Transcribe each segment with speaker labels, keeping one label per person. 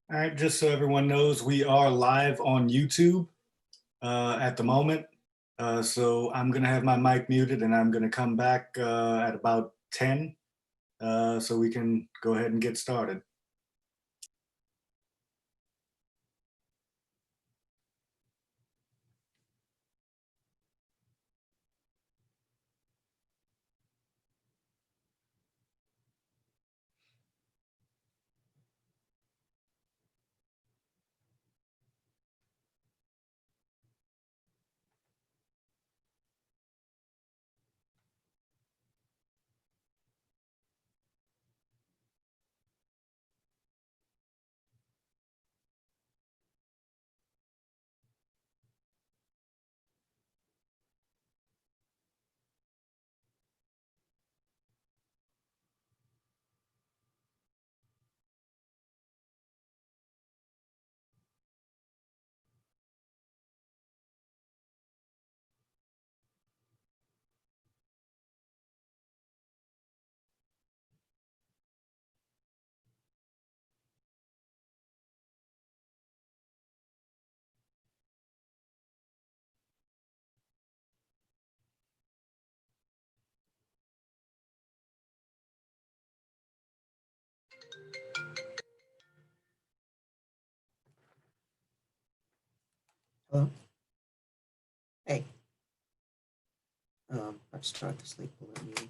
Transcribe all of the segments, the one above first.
Speaker 1: All right, just so everyone knows, we are live on YouTube at the moment. So I'm going to have my mic muted and I'm going to come back at about 10 so we can go ahead and get started.
Speaker 2: Hello? Hey. Let's start this Lake-Bullard meeting.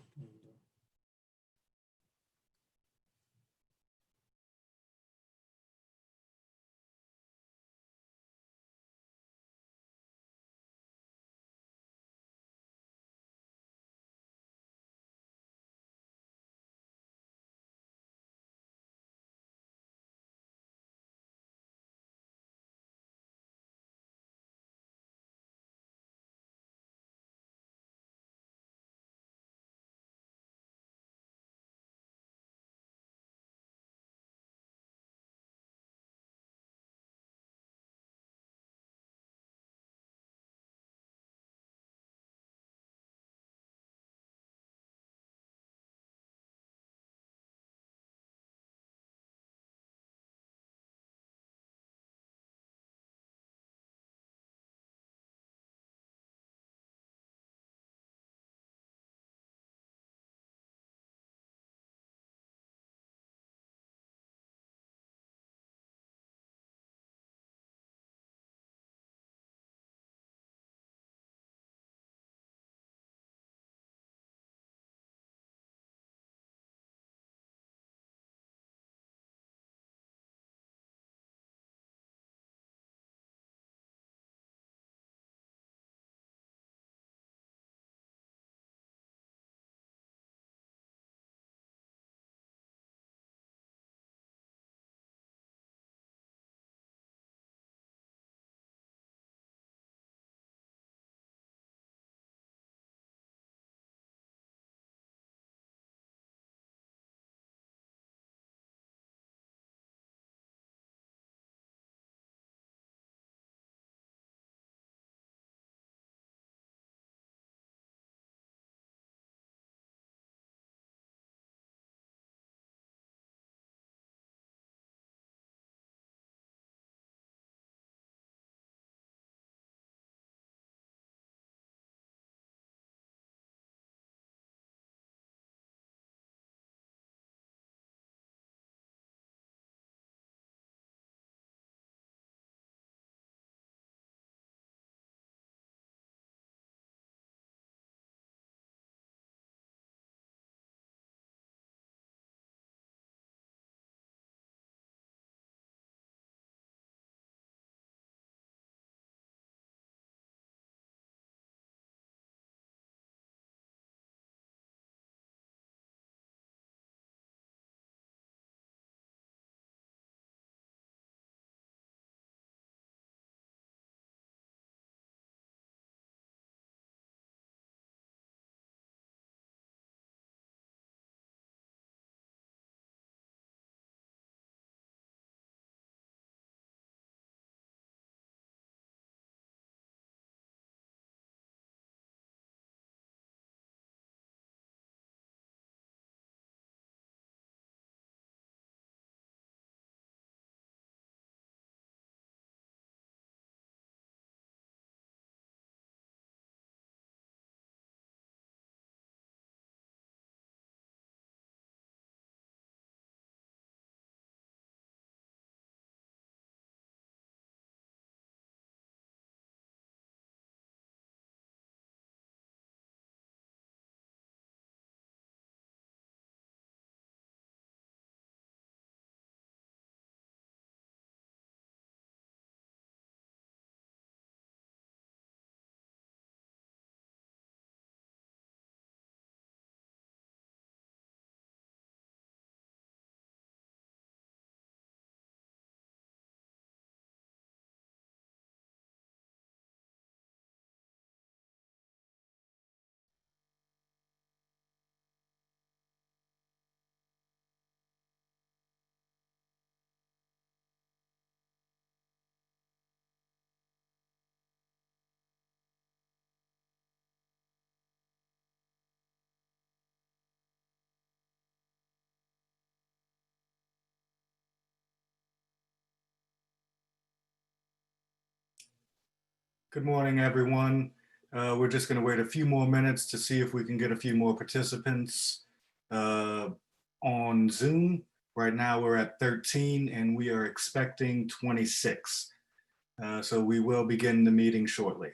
Speaker 1: Good morning, everyone. We're just going to wait a few more minutes to see if we can get a few more participants uh, on Zoom. Right now we're at 13 and we are expecting 26. So we will begin the meeting shortly.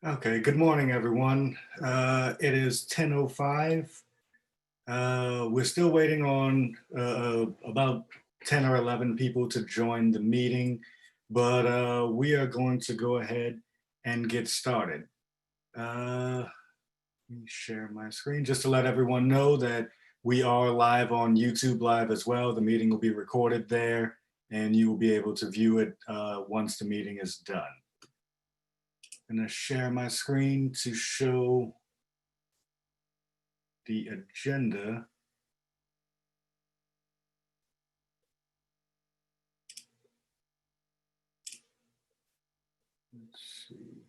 Speaker 1: Okay, good morning, everyone. It is 10:05. We're still waiting on about 10 or 11 people to join the meeting, but we are going to go ahead and get started. Let me share my screen just to let everyone know that we are live on YouTube Live as well. The meeting will be recorded there and you will be able to view it once the meeting is done. I'm going to share my screen to show the agenda. Let's see.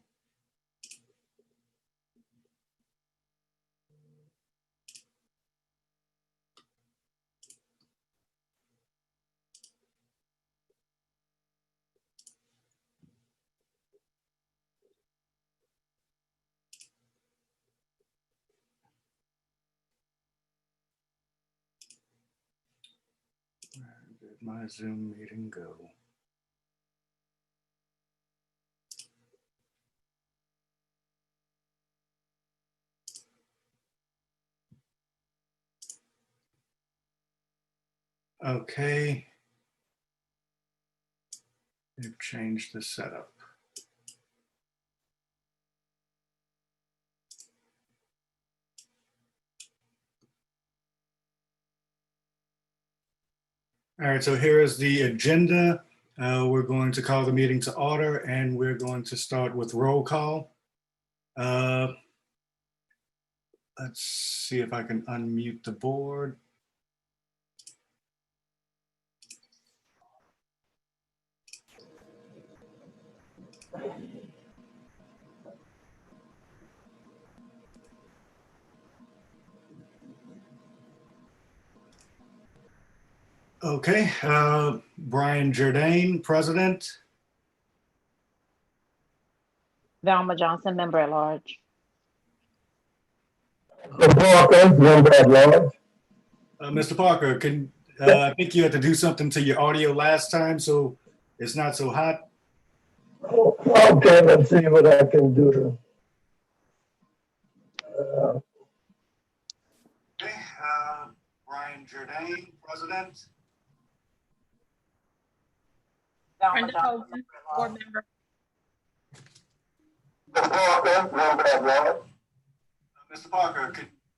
Speaker 1: Where did my Zoom meeting go? Okay. They've changed the setup. All right, so here is the agenda. We're going to call the meeting to order and we're going to start with roll call. Let's see if I can unmute the board. Okay, Brian Jordan, President.
Speaker 3: Velma Johnson, member at large.
Speaker 4: Parker, member at large.
Speaker 1: Mr. Parker, I think you had to do something to your audio last time, so it's not so hot.
Speaker 4: Okay, let's see what I can do to.
Speaker 1: Okay, Brian Jordan, President.
Speaker 3: Velma
Speaker 5: Brenda
Speaker 3: Johnson,
Speaker 5: Hogan, board member.
Speaker 4: Parker, member at large.
Speaker 1: Mr. Parker,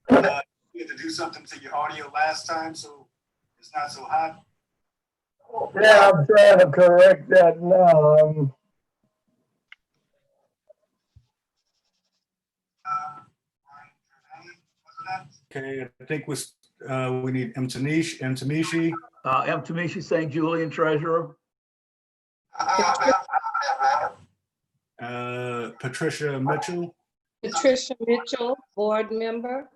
Speaker 1: you had to do something to your audio last time, so it's not so hot.
Speaker 4: Yeah, I'm trying to correct that now.
Speaker 1: Okay, I think we need Mtamishi.
Speaker 6: M. Tamishi St. Julian, Treasurer.
Speaker 1: Patricia Mitchell.
Speaker 5: Patricia Mitchell, board member.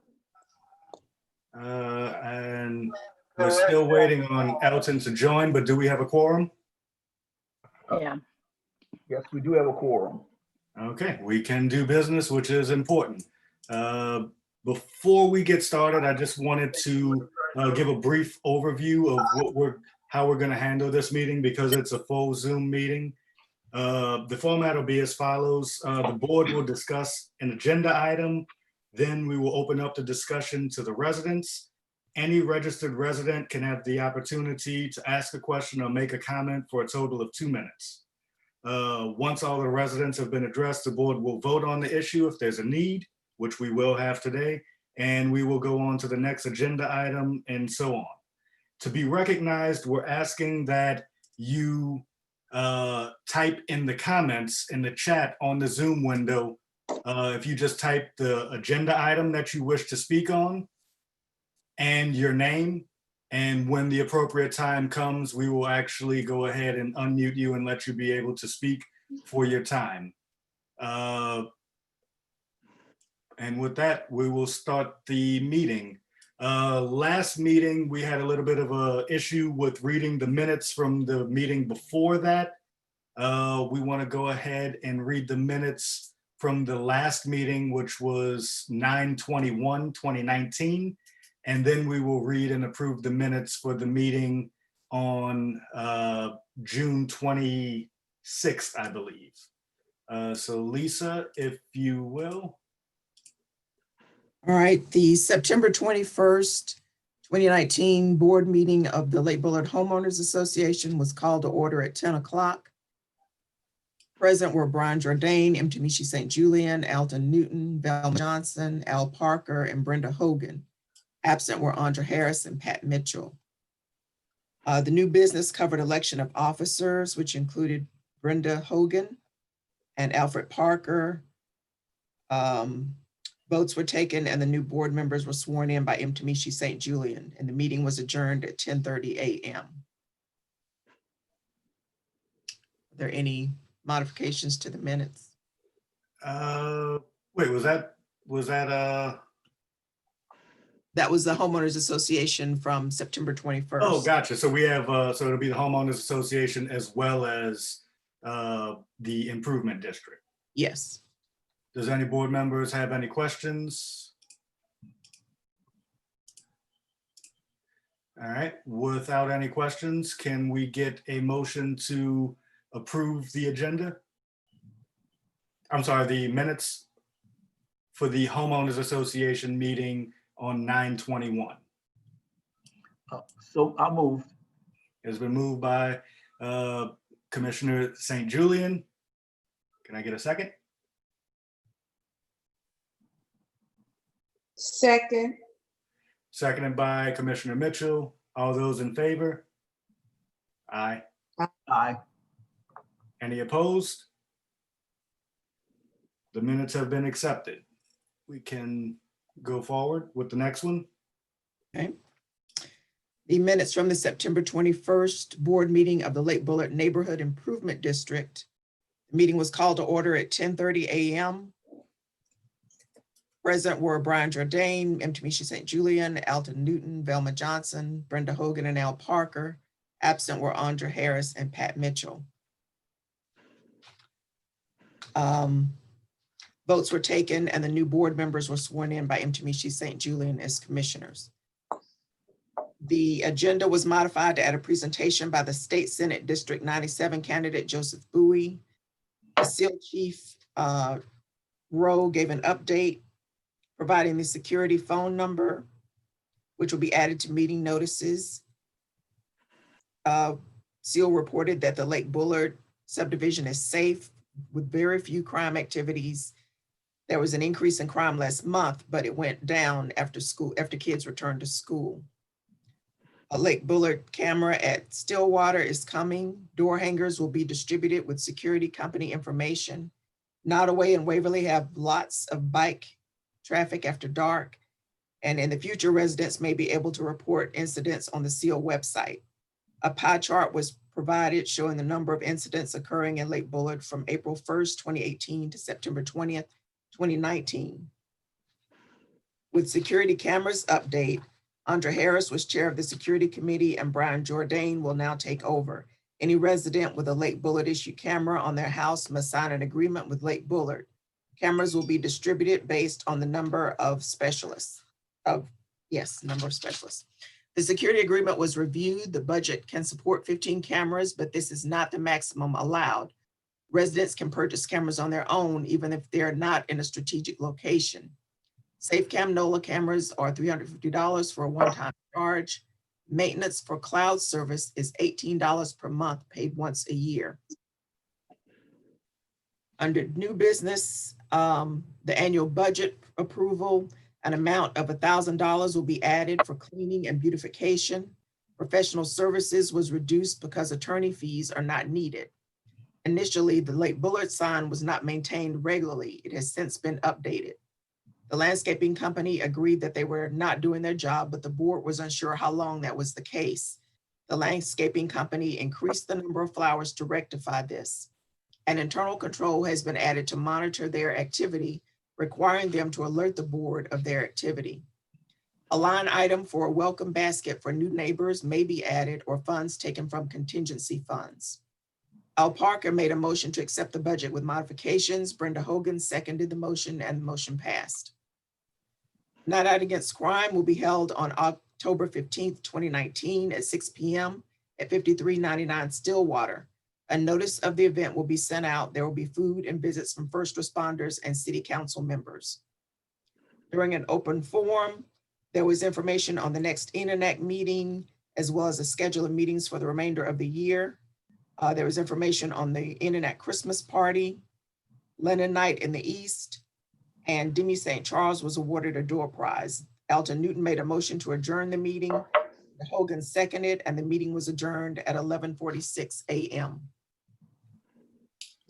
Speaker 1: And we're still waiting on Elton to join, but do we have a quorum?
Speaker 3: yeah.
Speaker 6: Yes, we do have a quorum.
Speaker 1: Okay, we can do business, which is important. Before we get started, I just wanted to give a brief overview of how we're going to handle this meeting because it's a full Zoom meeting. The format will be as follows. The board will discuss an agenda item. Then we will open up the discussion to the residents. Any registered resident can have the opportunity to ask a question or make a comment for a total of 2 minutes. Once all the residents have been addressed, the board will vote on the issue if there's a need, which we will have today, and we will go on to the next agenda item and so on. To be recognized, we're asking that you type in the comments in the chat on the Zoom window. If you just type the agenda item that you wish to speak on and your name, and when the appropriate time comes, we will actually go ahead and unmute you and let you be able to speak for your time. And with that, we will start the meeting. Last meeting, we had a little bit of a issue with reading the minutes from the meeting before that. We want to go ahead and read the minutes from the last meeting, which was 9/21/2019. And then we will read and approve the minutes for the meeting on June 26th, I believe. So Lisa, if you will.
Speaker 2: All right, the September 21st, 2019 board meeting of the Lake-Bullard Homeowners Association was called to order at 10 o'clock. Present were Brian Jordan, M. Tamishi St. Julian, Alton Newton, Velma Johnson, Al Parker, and Brenda Hogan. Absent were Andra Harris and Pat Mitchell. The new business covered election of officers, which included Brenda Hogan and Alfred Parker. Votes were taken and the new board members were sworn in by M. Tamishi St. Julian, and the meeting was adjourned at 10:30 a.m. Are there any modifications to the minutes?
Speaker 1: Wait, was that
Speaker 2: That was the homeowners association from September 21st.
Speaker 1: Oh, gotcha. So we have, so it'll be the homeowners association as well as the improvement district.
Speaker 2: Yes.
Speaker 1: Does any board members have any questions? All right, without any questions, can we get a motion to approve the agenda? I'm sorry, the minutes for the homeowners association meeting on 9/21.
Speaker 6: So I'll move.
Speaker 1: It's been moved by Commissioner St. Julian. Can I get a second?
Speaker 5: Second.
Speaker 1: Seconded by Commissioner Mitchell. All those in favor? Aye.
Speaker 6: Aye.
Speaker 1: Any opposed? The minutes have been accepted. We can go forward with the next one.
Speaker 2: Okay. The minutes from the September 21st board meeting of the Lake-Bullard Neighborhood Improvement District. The meeting was called to order at 10:30 a.m. Present were Brian Jordan, M. Tamisha St. Julian, Alton Newton, Velma Johnson, Brenda Hogan, and Al Parker. Absent were Andra Harris and Pat Mitchell. Votes were taken and the new board members were sworn in by M. Tamisha St. Julian as commissioners. The agenda was modified to add a presentation by the State Senate District 97 candidate Joseph Bowie. The SEAL Chief Rowe gave an update, providing the security phone number, which will be added to meeting notices. SEAL reported that the Lake-Bullard subdivision is safe with very few crime activities. There was an increase in crime last month, but it went down after kids returned to school. A Lake-Bullard camera at Stillwater is coming. Door hangers will be distributed with security company information. Nottaway and Waverly have lots of bike traffic after dark. And in the future, residents may be able to report incidents on the SEAL website. A pie chart was provided showing the number of incidents occurring in Lake-Bullard from April 1st, 2018 to September 20th, 2019. With security cameras update, Andra Harris was chair of the security committee and Brian Jordan will now take over. Any resident with a Lake-Bullard issued camera on their house must sign an agreement with Lake-Bullard. Cameras will be distributed based on the number of specialists. Number of specialists. The security agreement was reviewed. The budget can support 15 cameras, but this is not the maximum allowed. Residents can purchase cameras on their own, even if they're not in a strategic location. SafeCam NOLA cameras are $350 for a one-time charge. Maintenance for cloud service is $18 per month, paid once a year. Under new business, the annual budget approval, an amount of $1,000 will be added for cleaning and beautification. Professional services was reduced because attorney fees are not needed. Initially, the Lake-Bullard sign was not maintained regularly. It has since been updated. The landscaping company agreed that they were not doing their job, but the board was unsure how long that was the case. The landscaping company increased the number of flowers to rectify this. An internal control has been added to monitor their activity, requiring them to alert the board of their activity. A line item for a welcome basket for new neighbors may be added or funds taken from contingency funds. Al Parker made a motion to accept the budget with modifications. Brenda Hogan seconded the motion and the motion passed. Night Out Against Crime will be held on October 15th, 2019 at 6 p.m. at 5399 Stillwater. A notice of the event will be sent out. There will be food and visits from first responders and city council members. During an open forum, there was information on the next internet meeting, as well as a schedule of meetings for the remainder of the year. There was information on the internet Christmas party, Lennon Night in the East, and Demi St. Charles was awarded a door prize. Alton Newton made a motion to adjourn the meeting. Hogan seconded, and the meeting was adjourned at 11:46 a.m.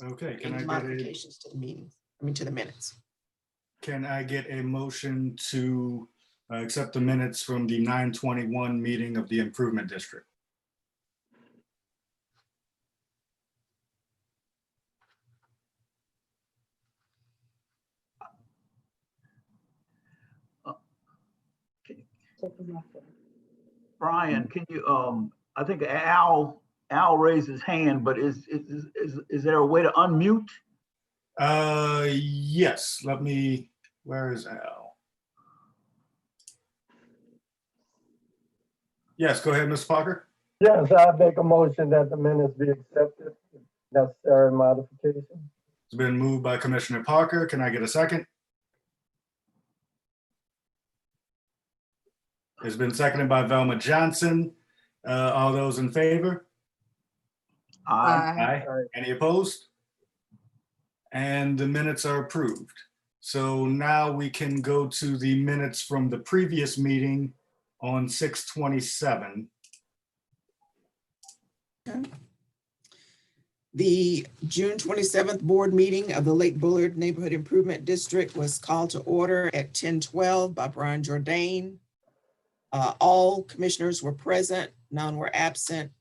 Speaker 1: Okay, can I
Speaker 2: Any
Speaker 1: get
Speaker 2: modifications to the meeting? To the minutes.
Speaker 1: can I get a motion to accept the minutes from the 9/21 meeting of the Improvement District?
Speaker 6: Brian, can you, I think Al raised his hand, but is there a way to unmute?
Speaker 1: Yes, where is Al? Yes, go ahead, Mr. Parker.
Speaker 4: Yes, I make a motion that the minutes be accepted. Necessary modification.
Speaker 1: It's been moved by Commissioner Parker. Can I get a second? It's been seconded by Velma Johnson. All those in favor?
Speaker 6: Aye.
Speaker 1: Aye.
Speaker 4: Aye.
Speaker 1: Any opposed? And the minutes are approved. So now we can go to the minutes from the previous meeting on 6/27.
Speaker 2: The June 27th board meeting of the Lake-Bullard Neighborhood Improvement District was called to order at 10:12 by Brian Jordan. All commissioners were present, none were absent.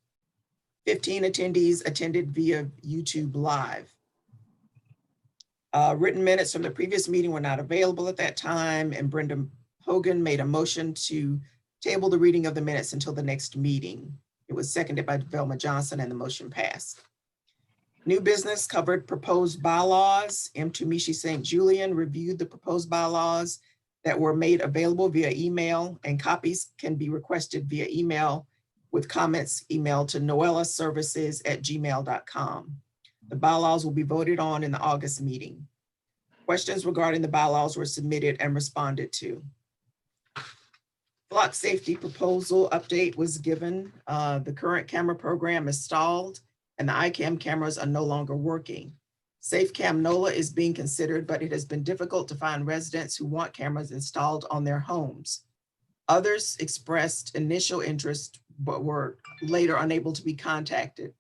Speaker 2: 15 attendees attended via YouTube Live. Written minutes from the previous meeting were not available at that time, and Brenda Hogan made a motion to table the reading of the minutes until the next meeting. It was seconded by Velma Johnson, and the motion passed. New business covered proposed bylaws. M. Tumishi St. Julian reviewed the proposed bylaws that were made available via email, and copies can be requested via email with comments emailed to noellaservices@gmail.com. The bylaws will be voted on in the August meeting. Questions regarding the bylaws were submitted and responded to. Flock safety proposal update was given. The current camera program is stalled and the ICAM cameras are no longer working. SafeCam NOLA is being considered, but it has been difficult to find residents who want cameras installed on their homes. Others expressed initial interest, but were later unable to be contacted.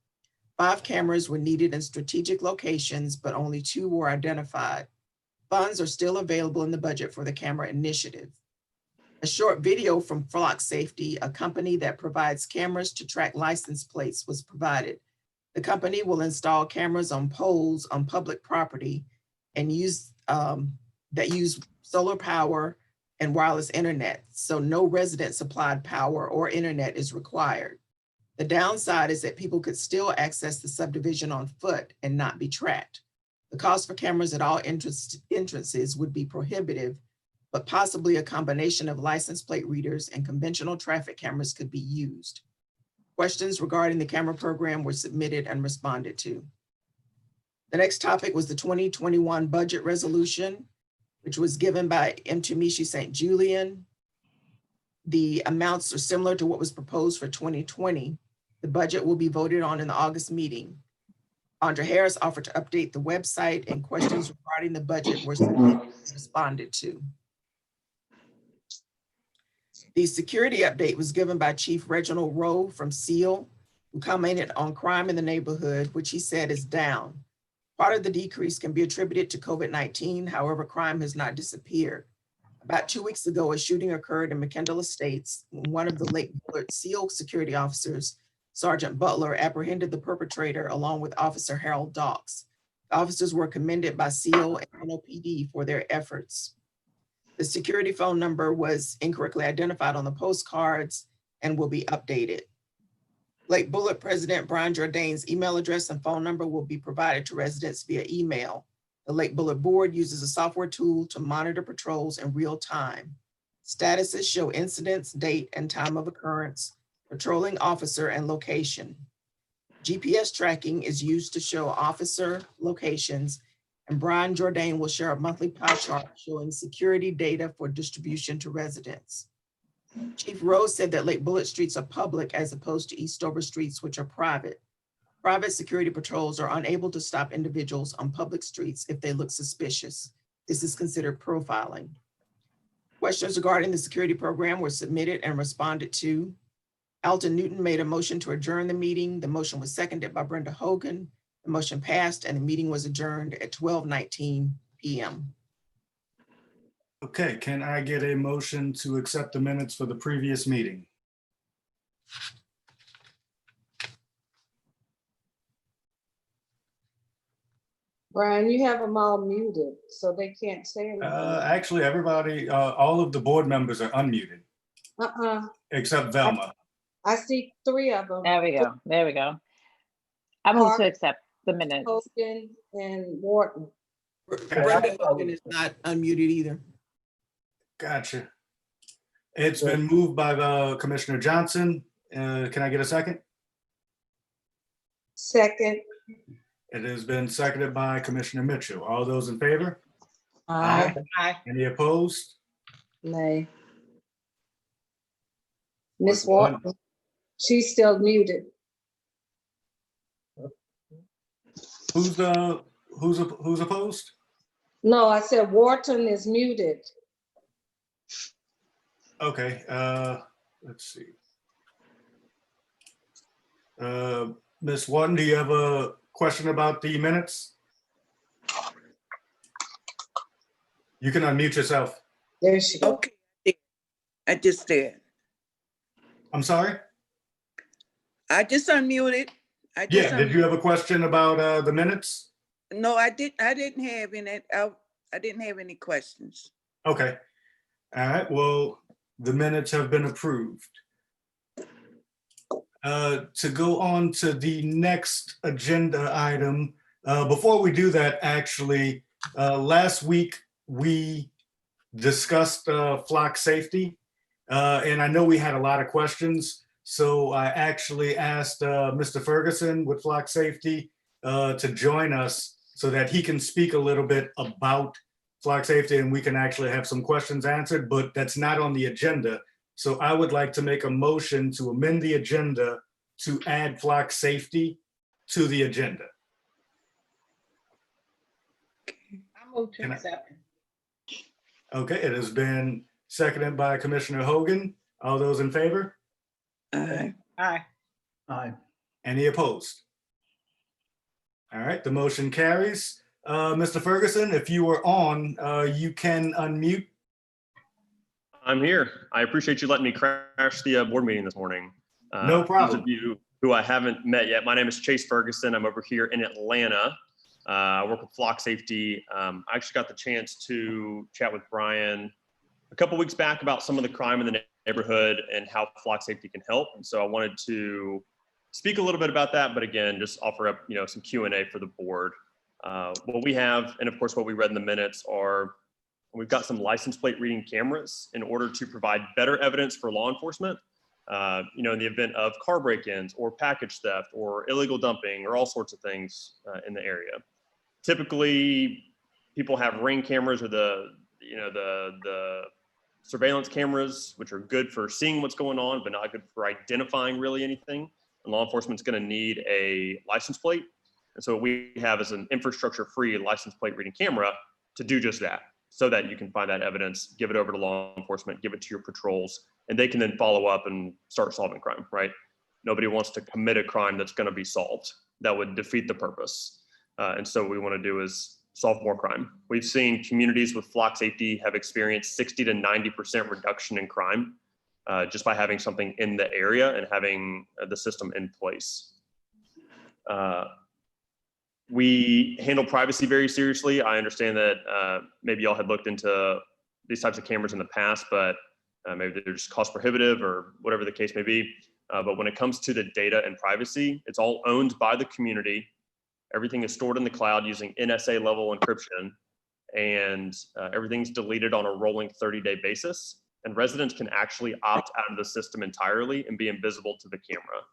Speaker 2: 5 cameras were needed in strategic locations, but only 2 were identified. Funds are still available in the budget for the camera initiative. A short video from Flock Safety, a company that provides cameras to track license plates, was provided. The company will install cameras on poles on public property and use solar power and wireless internet, so no resident supplied power or internet is required. The downside is that people could still access the subdivision on foot and not be tracked. The cost for cameras at all entrances would be prohibitive, but possibly a combination of license plate readers and conventional traffic cameras could be used. Questions regarding the camera program were submitted and responded to. The next topic was the 2021 budget resolution, which was given by M. Tumishi St. Julian. The amounts are similar to what was proposed for 2020. The budget will be voted on in the August meeting. Andra Harris offered to update the website, and questions regarding the budget were responded to. The security update was given by Chief Reginald Rowe from SEAL, who commented on crime in the neighborhood, which he said is down. Part of the decrease can be attributed to COVID-19. However, crime has not disappeared. About 2 weeks ago, a shooting occurred in McKendall Estates. One of the Lake-Bullard SEAL security officers, Sergeant Butler, apprehended the perpetrator along with Officer Harold Dawkes. The officers were commended by SEAL and NOPD for their efforts. The security phone number was incorrectly identified on the postcards and will be updated. Lake-Bullard President Brian Jordan's email address and phone number will be provided to residents via email. The Lake-Bullard Board uses a software tool to monitor patrols in real time. Statuses show incidents, date, and time of occurrence, patrolling officer, and location. GPS tracking is used to show officer locations, and Brian Jordan will share a monthly pie chart showing security data for distribution to residents. Chief Rose said that Lake-Bullard streets are public as opposed to Eastover streets, which are private. Private security patrols are unable to stop individuals on public streets if they look suspicious. This is considered profiling. Questions regarding the security program were submitted and responded to. Alton Newton made a motion to adjourn the meeting. The motion was seconded by Brenda Hogan. The motion passed and the meeting was adjourned at 12:19 p.m.
Speaker 1: Okay, can I get a motion to accept the minutes for the previous meeting?
Speaker 5: Brian, you have them all muted, so they can't say anything.
Speaker 1: Actually, everybody, all of the board members are unmuted, except Velma.
Speaker 5: I see 3 of them.
Speaker 3: There we go. There we go. I move to accept the minutes.
Speaker 5: Hogan and Wharton.
Speaker 2: Brenda Hogan is not unmuted either.
Speaker 1: Gotcha. It's been moved by Commissioner Johnson. Can I get a second?
Speaker 5: Second.
Speaker 1: It has been seconded by Commissioner Mitchell. All those in favor?
Speaker 5: Aye.
Speaker 1: Any opposed?
Speaker 5: Nay. Miss Wharton, she's still muted.
Speaker 1: who's opposed?
Speaker 5: No, I said Wharton is muted.
Speaker 1: Okay, let's see. Ms. Wharton, do you have a question about the minutes? You can unmute yourself.
Speaker 5: There she goes.
Speaker 7: Okay, I just did.
Speaker 1: I'm sorry?
Speaker 7: I just unmuted.
Speaker 1: Yeah, did you have a question about the minutes?
Speaker 7: No, I didn't have any, I didn't have any questions.
Speaker 1: Okay. All right, well, the minutes have been approved. To go on to the next agenda item, before we do that, actually, last week we discussed flock safety, and I know we had a lot of questions. So I actually asked Mr. Ferguson with Flock Safety to join us so that he can speak a little bit about flock safety and we can actually have some questions answered, but that's not on the agenda. So I would like to make a motion to amend the agenda to add flock safety to the agenda.
Speaker 5: I move to
Speaker 1: Can I-
Speaker 5: accept.
Speaker 1: Okay, it has been seconded by Commissioner Hogan. All those in favor?
Speaker 7: Aye.
Speaker 5: Aye.
Speaker 6: Aye.
Speaker 1: Any opposed? All right, the motion carries. Mr. Ferguson, if you were on, you can unmute.
Speaker 8: I'm here. I appreciate you letting me crash the board meeting this morning.
Speaker 1: No problem.
Speaker 8: Those of you who I haven't met yet, my name is Chase Ferguson. I'm over here in Atlanta. I work with Flock Safety. I actually got the chance to chat with Brian a couple weeks back about some of the crime in the neighborhood and how Flock Safety can help. And so I wanted to speak a little bit about that, but again, just offer up, some Q&A for the board. What we have, and of course, what we read in the minutes are, we've got some license plate reading cameras in order to provide better evidence for law enforcement, in the event of car break-ins or package theft or illegal dumping or all sorts of things in the area. Typically, people have Ring cameras or the surveillance cameras, which are good for seeing what's going on, but not good for identifying really anything. And law enforcement's going to need a license plate. And so what we have is an infrastructure-free license plate reading camera to do just that, so that you can find that evidence, give it over to law enforcement, give it to your patrols, and they can then follow up and start solving crime, right? Nobody wants to commit a crime that's going to be solved. That would defeat the purpose. And so what we want to do is solve more crime. We've seen communities with Flock Safety have experienced 60 to 90% reduction in crime just by having something in the area and having the system in place. We handle privacy very seriously. I understand that maybe y'all had looked into these types of cameras in the past, but maybe they're just cost prohibitive or whatever the case may be. But when it comes to the data and privacy, it's all owned by the community. Everything is stored in the cloud using NSA level encryption, and everything's deleted on a rolling 30-day basis. And residents can actually opt out of the system entirely and be invisible to the camera.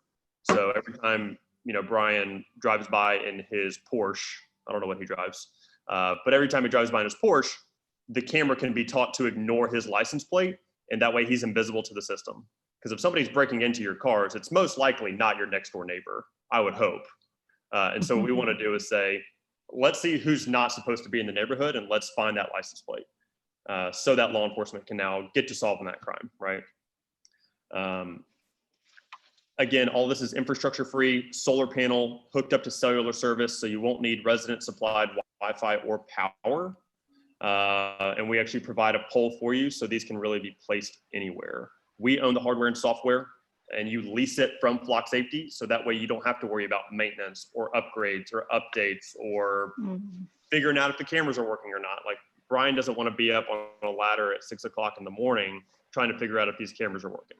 Speaker 8: So every time, Brian drives by in his Porsche, I don't know what he drives, but every time he drives by in his Porsche, the camera can be taught to ignore his license plate, and that way he's invisible to the system. Because if somebody's breaking into your cars, it's most likely not your next door neighbor, I would hope. And so what we want to do is say, let's see who's not supposed to be in the neighborhood and let's find that license plate so that law enforcement can now get to solving that crime, right? Again, all this is infrastructure free, solar panel hooked up to cellular service, so you won't need resident supplied Wi-Fi or power. And we actually provide a pole for you, so these can really be placed anywhere. We own the hardware and software, and you lease it from Flock Safety, so that way you don't have to worry about maintenance or upgrades or updates or figuring out if the cameras are working or not. Like, Brian doesn't want to be up on a ladder at 6 o'clock in the morning trying to figure out if these cameras are working.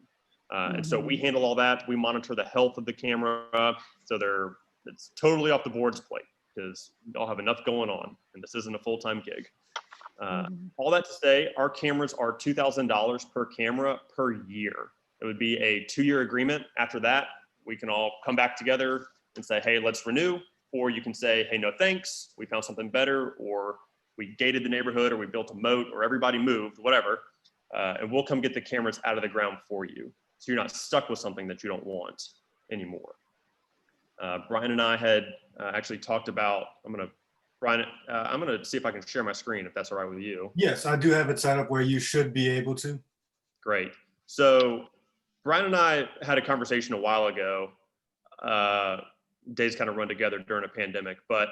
Speaker 8: And so we handle all that. We monitor the health of the camera, so it's totally off the board's plate because y'all have enough going on, and this isn't a full-time gig. All that to say, our cameras are $2,000 per camera per year. It would be a 2-year agreement. After that, we can all come back together and say, hey, let's renew. Or you can say, hey, no thanks, we found something better, or we gated the neighborhood, or we built a moat, or everybody moved, whatever. And we'll come get the cameras out of the ground for you, so you're not stuck with something that you don't want anymore. Brian and I had actually talked about, Brian, I'm gonna see if I can share my screen, if that's all right with you.
Speaker 1: Yes, I do have it set up where you should be able to.
Speaker 8: Great. So Brian and I had a conversation a while ago. Days kind of run together during a pandemic, but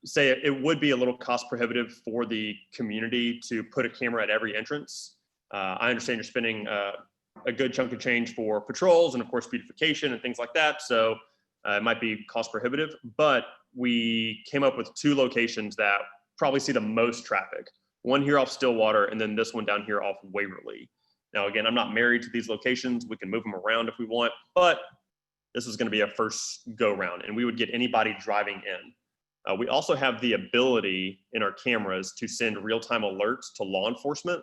Speaker 8: say it would be a little cost prohibitive for the community to put a camera at every entrance. I understand you're spending a good chunk of change for patrols and of course beautification and things like that. So it might be cost prohibitive, but we came up with 2 locations that probably see the most traffic. One here off Stillwater, and then this one down here off Waverly. Now, again, I'm not married to these locations. We can move them around if we want, but this is going to be a first go round, and we would get anybody driving in. We also have the ability in our cameras to send real-time alerts to law enforcement.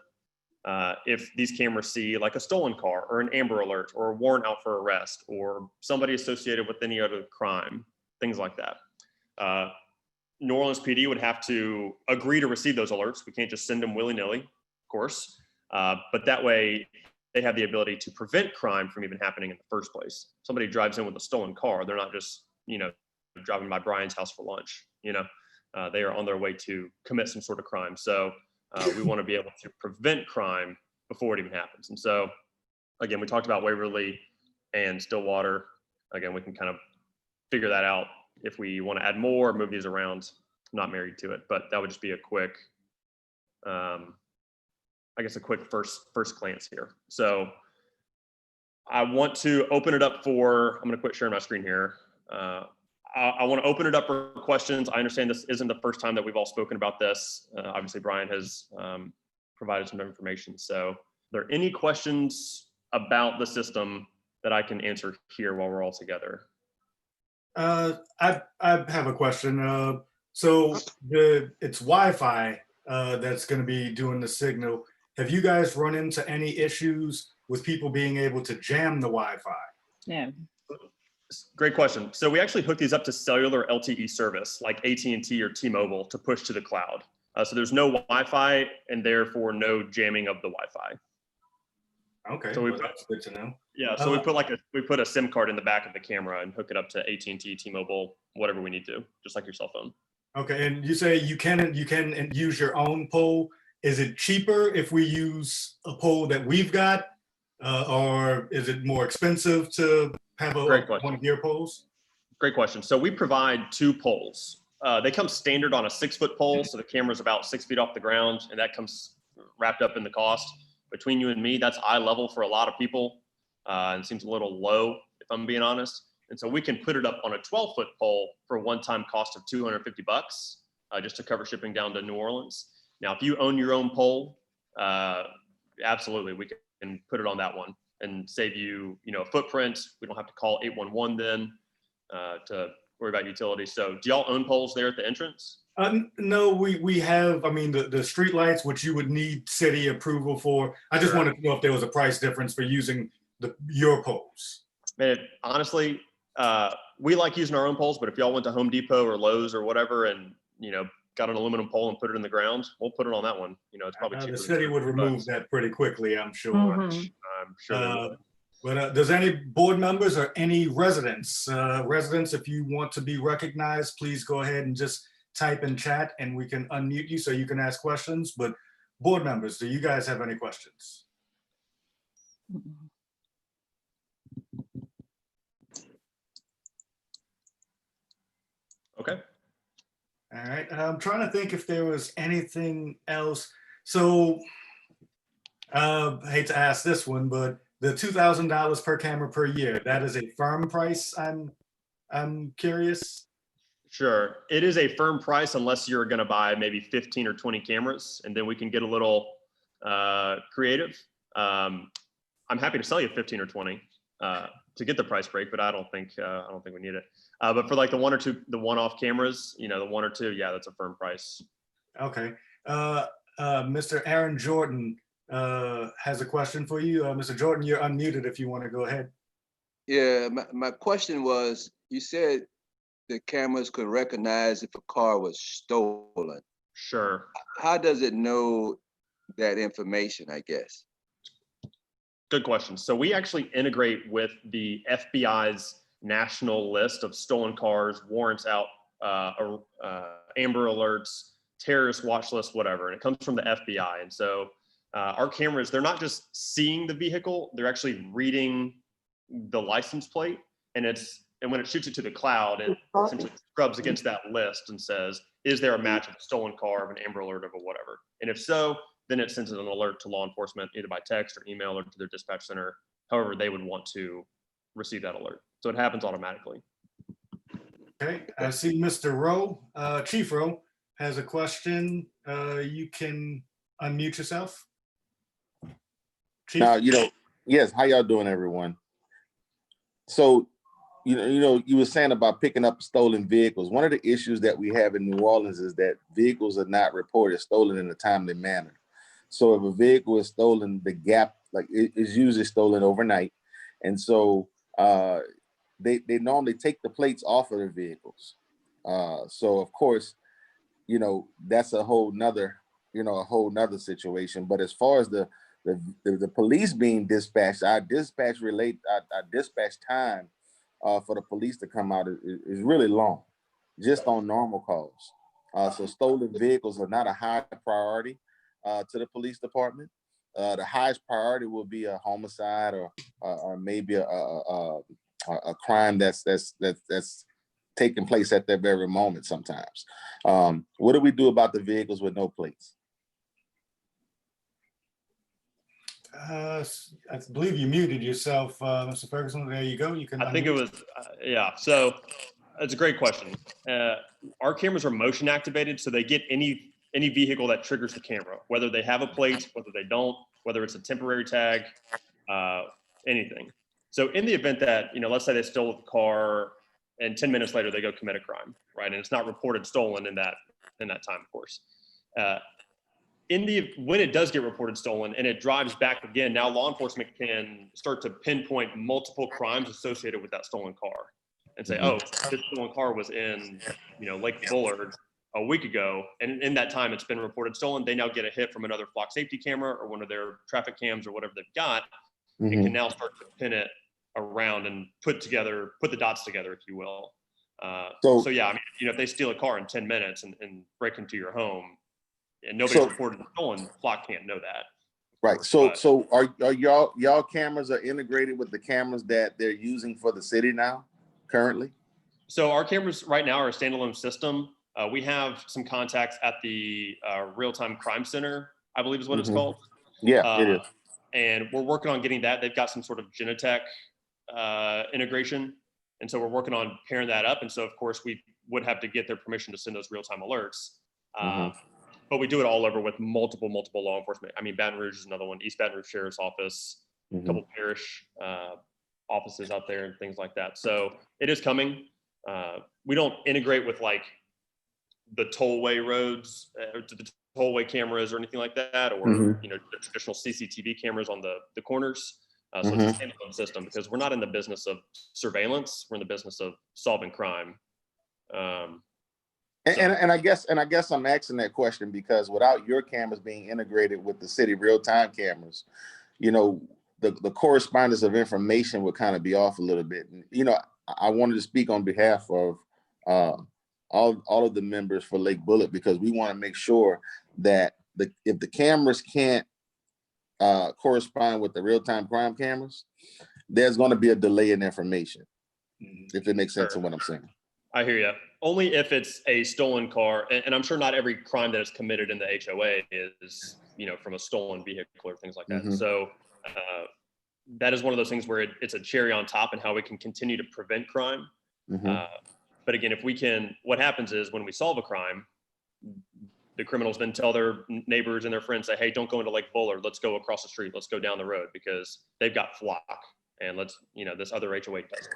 Speaker 8: If these cameras see like a stolen car or an Amber Alert or a warrant out for arrest or somebody associated with any other crime, things like that. New Orleans PD would have to agree to receive those alerts. We can't just send them willy-nilly, of course, but that way they have the ability to prevent crime from even happening in the first place. Somebody drives in with a stolen car, they're not just, driving by Brian's house for lunch, they are on their way to commit some sort of crime. So we want to be able to prevent crime before it even happens. And so, again, we talked about Waverly and Stillwater. Again, we can kind of figure that out if we want to add more, move these around. I'm not married to it, but that would just be a quick, a quick first glance here. So I want to open it up for, I'm going to quit sharing my screen here. I want to open it up for questions. I understand this isn't the first time that we've all spoken about this. Obviously, Brian has provided some information. So are there any questions about the system that I can answer here while we're all together?
Speaker 1: I have a question. So it's Wi-Fi that's going to be doing the signal. Have you guys run into any issues with people being able to jam the Wi-Fi?
Speaker 3: Yeah.
Speaker 8: Great question. So we actually hook these up to cellular LTE service like AT&T or T-Mobile to push to the cloud. So there's no Wi-Fi and therefore no jamming of the Wi-Fi.
Speaker 1: Okay,
Speaker 8: so
Speaker 1: well, that's good to know.
Speaker 8: Yeah, so we put a SIM card in the back of the camera and hook it up to AT&T, T-Mobile, whatever we need to, just like your cell phone.
Speaker 1: Okay, and you say you can use your own pole. Is it cheaper if we use a pole that we've got, or is it more expensive to have one of your poles?
Speaker 8: Great question. So we provide 2 poles. They come standard on a 6-foot pole, so the camera's about 6 feet off the ground, and that comes wrapped up in the cost. Between you and me, that's eye level for a lot of people, and seems a little low, if I'm being honest. And so we can put it up on a 12-foot pole for a one-time cost of $250, just to cover shipping down to New Orleans. Now, if you own your own pole, absolutely, we can put it on that one and save you, a footprint. We don't have to call 811 then to worry about utilities. So do y'all own poles there at the entrance?
Speaker 1: No, we have, the street lights, which you would need city approval for. I just wanted to know if there was a price difference for using your poles.
Speaker 8: Man, honestly, we like using our own poles, but if y'all went to Home Depot or Lowe's or whatever and, got an aluminum pole and put it in the ground, we'll put it on that one. It's probably cheaper.
Speaker 1: The city would remove that pretty quickly, I'm sure.
Speaker 3: Mhm.
Speaker 8: I'm sure they would.
Speaker 1: But does any board members or any residents, if you want to be recognized, please go ahead and just type in chat and we can unmute you so you can ask questions. But board members, do you guys have any questions?
Speaker 8: Okay.
Speaker 1: All right, I'm trying to think if there was anything else. So I hate to ask this one, but the $2,000 per camera per year, that is a firm price, I'm curious.
Speaker 8: Sure. It is a firm price unless you're going to buy maybe 15 or 20 cameras, and then we can get a little creative. I'm happy to sell you 15 or 20 to get the price break, but I don't think we need it. But for like the one-off cameras, the 1 or 2, yeah, that's a firm price.
Speaker 1: Okay. Mr. Aaron Jordan has a question for you. Mr. Jordan, you're unmuted if you want to go ahead.
Speaker 9: Yeah, my question was, you said the cameras could recognize if a car was stolen.
Speaker 8: Sure.
Speaker 9: How does it know that information, I guess?
Speaker 8: Good question. So we actually integrate with the FBI's national list of stolen cars, warrants out, Amber Alerts, terrorist watch list, whatever. And it comes from the FBI. And so our cameras, they're not just seeing the vehicle, they're actually reading the license plate. And when it shoots it to the cloud, it essentially scrubs against that list and says, is there a match of a stolen car, of an Amber Alert, of a whatever? And if so, then it sends an alert to law enforcement, either by text or email or to their dispatch center, however they would want to receive that alert. So it happens automatically.
Speaker 1: Okay, I see Mr. Rowe, Chief Rowe has a question. You can unmute yourself. Chief?
Speaker 10: Yes, how y'all doing, everyone? So, you were saying about picking up stolen vehicles. One of the issues that we have in New Orleans is that vehicles are not reported stolen in a timely manner. So if a vehicle is stolen, the gap, like it is usually stolen overnight. And so they normally take the plates off of their vehicles. So of course, that's a whole nother situation. But as far as the police being dispatched, our dispatch time for the police to come out is really long, just on normal calls. So stolen vehicles are not a high priority to the police department. The highest priority will be a homicide or maybe a crime that's taking place at that very moment sometimes. What do we do about the vehicles with no plates?
Speaker 1: I believe you muted yourself, Mr. Ferguson. There you go. You can.
Speaker 8: I think it was, yeah. So it's a great question. Our cameras are motion activated, so they get any vehicle that triggers the camera, whether they have a plate, whether they don't, whether it's a temporary tag, anything. So in the event that, let's say they stole the car and 10 minutes later they go commit a crime, right? And it's not reported stolen in that time, of course. When it does get reported stolen and it drives back again, now law enforcement can start to pinpoint multiple crimes associated with that stolen car and say, oh, this stolen car was in, Lake-Bullard a week ago, and in that time it's been reported stolen. They now get a hit from another flock safety camera or one of their traffic cams or whatever they've got, and can now start to pin it around and put the dots together, if you will. So yeah, I mean, if they steal a car in 10 minutes and break into your home and nobody reported it stolen, flock can't know that.
Speaker 10: Right. So are y'all cameras are integrated with the cameras that they're using for the city now, currently? So
Speaker 8: our cameras right now are a standalone system. We have some contacts at the real-time crime center, I believe is what it's called.
Speaker 10: Yeah, it is.
Speaker 8: And we're working on getting that. They've got some sort of Genetech integration. And so we're working on pairing that up. And so, of course, we would have to get their permission to send those real-time alerts. But we do it all over with multiple law enforcement. I mean, Baton Rouge is another one, East Baton Rouge Sheriff's Office, a couple parish offices out there and things like that. So it is coming. We don't integrate with like the tollway roads, or the tollway cameras or anything like that, or the traditional CCTV cameras on the corners. So it's a standalone system because we're not in the business of surveillance. We're in the business of solving crime.
Speaker 10: And I guess I'm asking that question because without your cameras being integrated with the city real-time cameras, the correspondence of information would kind of be off a little bit. And, I wanted to speak on behalf of all of the members for Lake-Bullard because we want to make sure that if the cameras can't correspond with the real-time crime cameras, there's going to be a delay in information, if it makes sense to what I'm saying.
Speaker 8: I hear you. Only if it's a stolen car, and I'm sure not every crime that is committed in the HOA is, from a stolen vehicle or things like that. So that is one of those things where it's a cherry on top and how we can continue to prevent crime. But again, what happens is when we solve a crime, the criminals then tell their neighbors and their friends, say, hey, don't go into Lake-Bullard. Let's go across the street. Let's go down the road because they've got flock and this other HOA doesn't.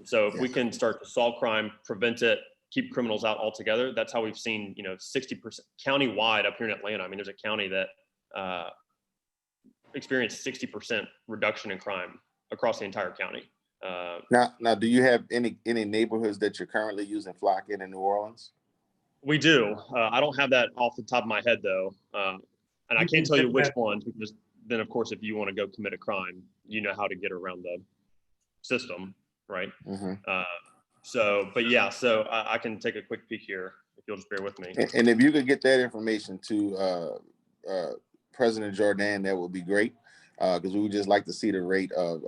Speaker 8: So if we can start to solve crime, prevent it, keep criminals out altogether, that's how we've seen, 60% countywide up here in Atlanta. I mean, there's a county that experienced 60% reduction in crime across the entire county.
Speaker 10: Now, do you have any neighborhoods that you're currently using flock in New Orleans?
Speaker 8: We do. I don't have that off the top of my head though. And I can't tell you which ones because then of course, if you want to go commit a crime, you know how to get around the system. right?
Speaker 10: Mhm.
Speaker 8: So, but yeah, so I can take a quick peek here if you'll just bear with me.
Speaker 10: And if you could get that information to President Jordan, that would be great. Because we would just like to see the rate of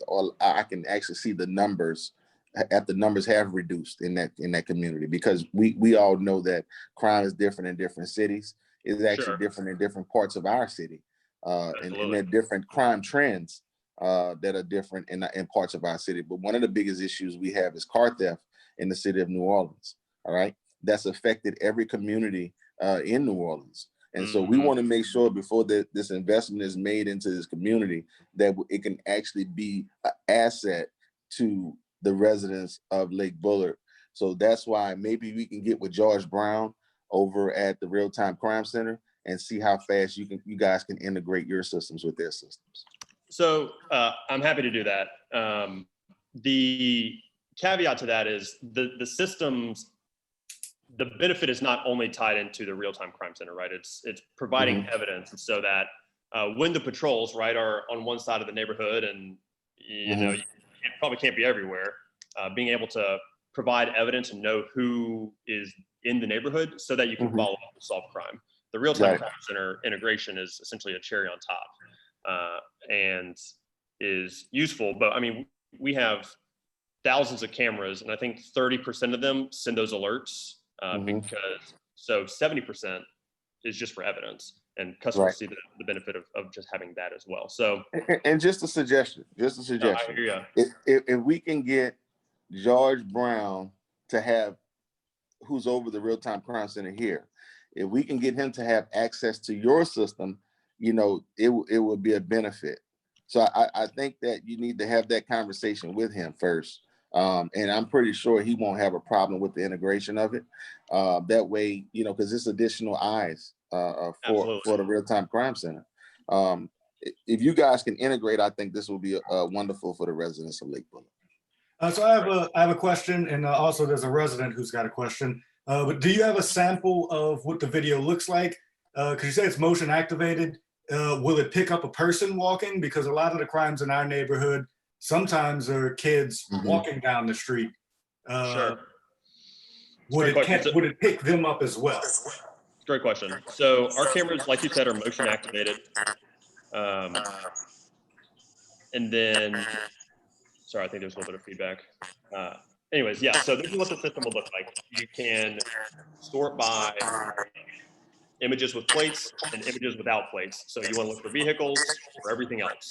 Speaker 10: all. I can actually see the numbers the numbers have reduced in that community, because we all know that crime is different in different cities. It's actually
Speaker 8: Sure.
Speaker 10: different in different parts of our city, and
Speaker 8: Absolutely.
Speaker 10: there are different crime trends that are different in parts of our city. But one of the biggest issues we have is car theft in the city of New Orleans. All right, that's affected every community in New Orleans. And so we want to make sure before this investment is made into this community that it can actually be an asset to the residents of Lake-Bullard. So that's why maybe we can get with George Brown over at the Real-Time Crime Center and see how fast you guys can integrate your systems with their systems.
Speaker 8: So I'm happy to do that. The caveat to that is the systems. The benefit is not only tied into the Real-Time Crime Center, right? It's providing evidence so that when the patrols, right, are on one side of the neighborhood, and you know, you probably can't be everywhere, being able to provide evidence and know who is in the neighborhood so that you can follow up and solve crime. The Real-Time Crime Center integration is essentially a cherry on top, and is useful. But I mean, we have thousands of cameras, and I think 30% of them send those alerts. Because so 70% is just for evidence, and customers see the benefit of just having that as well. So,
Speaker 10: and just a suggestion,
Speaker 8: I hear you.
Speaker 10: if we can get George Brown to have, who's over the Real-Time Crime Center here, if we can get him to have access to your system, you know, it would be a benefit. So I think that you need to have that conversation with him first. And I'm pretty sure he won't have a problem with the integration of it. That way, you know, because it's additional eyes for the Real-Time Crime Center. If you guys can integrate, I think this will be wonderful for the residents of Lake-Bullard.
Speaker 1: So I have a question, and also there's a resident who's got a question. But do you have a sample of what the video looks like? Because you say it's motion activated. Will it pick up a person walking? Because a lot of the crimes in our neighborhood sometimes are kids walking down the street.
Speaker 8: Sure.
Speaker 1: Would it pick them up as well?
Speaker 8: Great question. So our cameras, like you said, are motion activated. And then, sorry, I think there's a little bit of feedback. Anyways, yeah, so this is what the system will look like. You can sort by images with plates and images without plates. So you want to look for vehicles or everything else.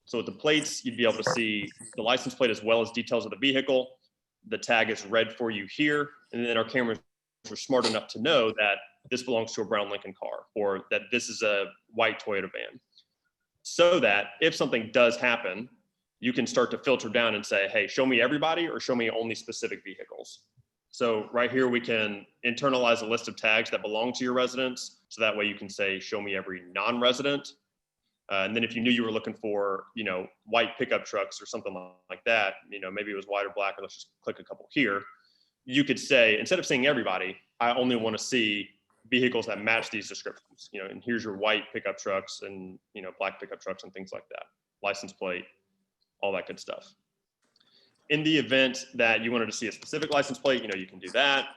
Speaker 8: So with the plates, you'd be able to see the license plate as well as details of the vehicle. The tag is red for you here. And then our cameras are smart enough to know that this belongs to a brown Lincoln car, or that this is a white Toyota van. So that if something does happen, you can start to filter down and say, hey, show me everybody or show me only specific vehicles. So right here, we can internalize a list of tags that belong to your residents. So that way you can say, show me every non-resident. And then if you knew you were looking for, you know, white pickup trucks or something like that, you know, maybe it was white or black, or let's just click a couple here. You could say, instead of seeing everybody, I only want to see vehicles that match these descriptions, you know, and here's your white pickup trucks and, you know, black pickup trucks and things like that, license plate, all that good stuff. In the event that you wanted to see a specific license plate, you know, you can do that.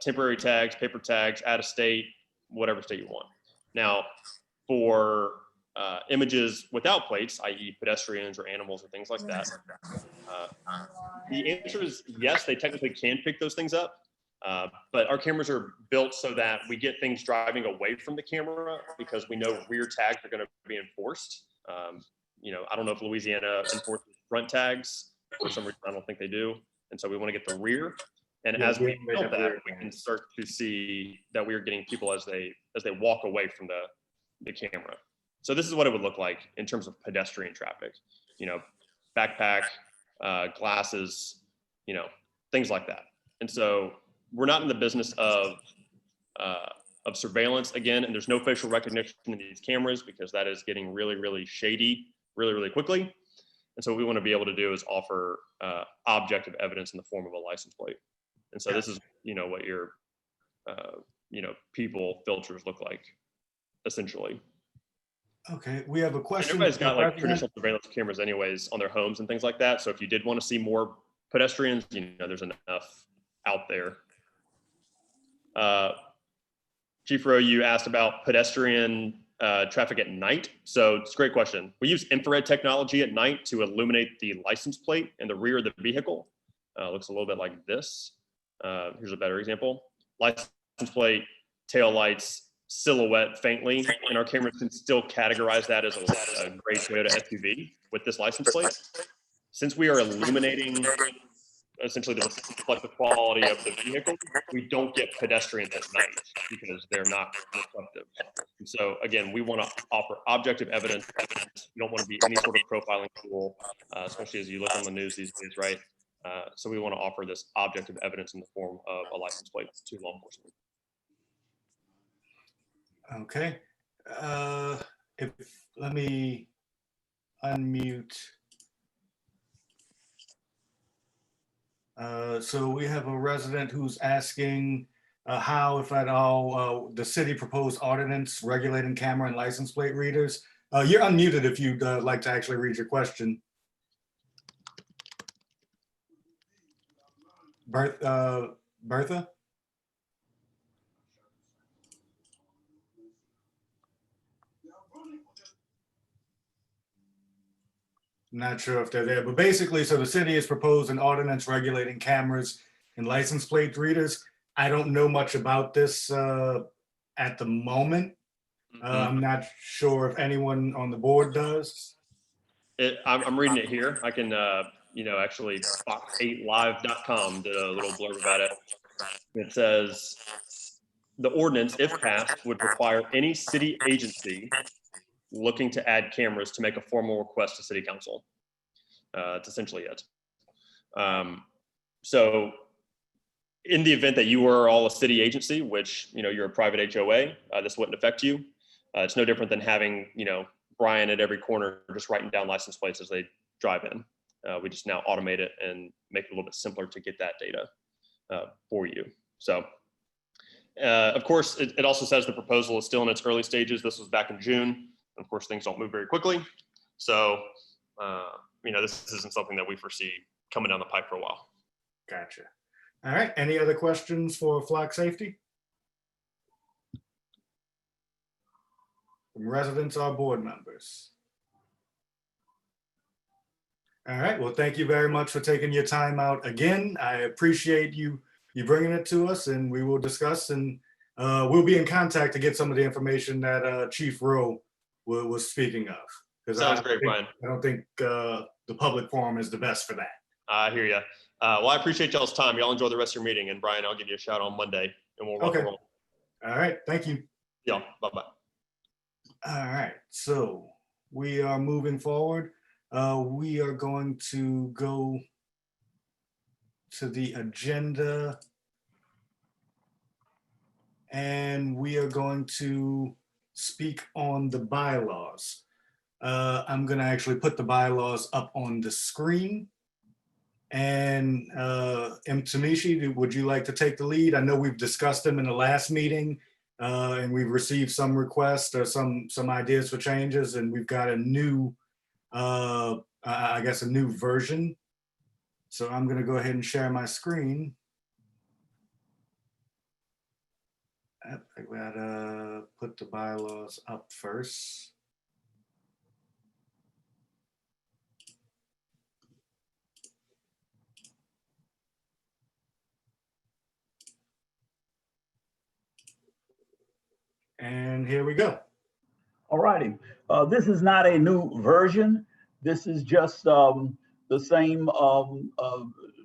Speaker 8: Temporary tags, paper tags, out of state, whatever state you want. Now, for images without plates, i.e. pedestrians or animals or things like that, the answer is yes, they technically can pick those things up. But our cameras are built so that we get things driving away from the camera, because we know rear tags are going to be enforced. You know, I don't know if Louisiana enforces front tags. For some reason, I don't think they do. And so we want to get the rear. And as we build that, we can start to see that we are getting people as they walk away from the camera. So this is what it would look like in terms of pedestrian traffic. You know, backpack, glasses, you know, things like that. And so we're not in the business of surveillance again, and there's no facial recognition in these cameras, because that is getting really, really shady really, really quickly. And so what we want to be able to do is offer objective evidence in the form of a license plate. And so this is, you know, what your, you know, people filters look like, essentially.
Speaker 1: Okay, we have a
Speaker 8: And
Speaker 1: question.
Speaker 8: everybody's
Speaker 1: for
Speaker 8: got like
Speaker 1: President.
Speaker 8: traditional surveillance cameras anyways on their homes and things like that. So if you did want to see more pedestrians, you know, there's enough out there. Chief Rowe, you asked about pedestrian traffic at night. So it's a great question. We use infrared technology at night to illuminate the license plate in the rear of the vehicle. Looks a little bit like this. Here's a better example. License plate, tail lights, silhouette faintly, and our cameras can still categorize that as a gray Toyota SUV with this license plate. Since we are illuminating essentially the reflective quality of the vehicle, we don't get pedestrians at night because they're not reflective. And so again, we want to offer objective evidence. You don't want to be any sort of profiling tool, especially as you look on the news these days, right? So we want to offer this objective evidence in the form of a license plate to law enforcement.
Speaker 1: Okay. Let me unmute. So we have a resident who's asking how, if at all, the city proposed ordinance regulating camera and license plate readers. You're unmuted if you'd like to actually read your question. Bertha? Not sure if they're there, but basically, so the city has proposed an ordinance regulating cameras and license plate readers. I don't know much about this at the moment. I'm not sure if anyone on the board does.
Speaker 8: I'm reading it here. I can, actually fox8live.com did a little blurb about it. It says, the ordinance, if passed, would require any city agency looking to add cameras to make a formal request to city council. It's essentially it. So in the event that you were all a city agency, which, you're a private HOA, this wouldn't affect you. It's no different than having, Brian at every corner just writing down license plates as they drive in. We just now automate it and make it a little bit simpler to get that data for you. So of course, it also says the proposal is still in its early stages. This was back in June. Of course, things don't move very quickly. So, this isn't something that we foresee coming down the pipe for a while.
Speaker 1: Gotcha. All right. Any other questions for flock safety? From residents or board members? All right. Well, thank you very much for taking your time out again. I appreciate you bringing it to us, and we will discuss, and we'll be in contact to get some of the information that Chief Rowe was speaking of.
Speaker 8: Sounds great, Brian.
Speaker 1: I don't think the public forum is the best for that.
Speaker 8: I hear you. Well, I appreciate y'all's time. Y'all enjoy the rest of your meeting. And Brian, I'll give you a shout on Monday and we'll rock and roll.
Speaker 1: All right. Thank you.
Speaker 8: Yeah. Bye-bye.
Speaker 1: All right. So we are moving forward. We are going to go to the agenda. And we are going to speak on the bylaws. I'm going to actually put the bylaws up on the screen. And M. Tamishi, would you like to take the lead? I know we've discussed them in the last meeting, and we've received some requests or some ideas for changes, and we've got a new, I guess, a new version. So I'm going to go ahead and share my screen. I gotta put the bylaws up first. And here we go.
Speaker 6: All righty. This is not a new version. This is just the same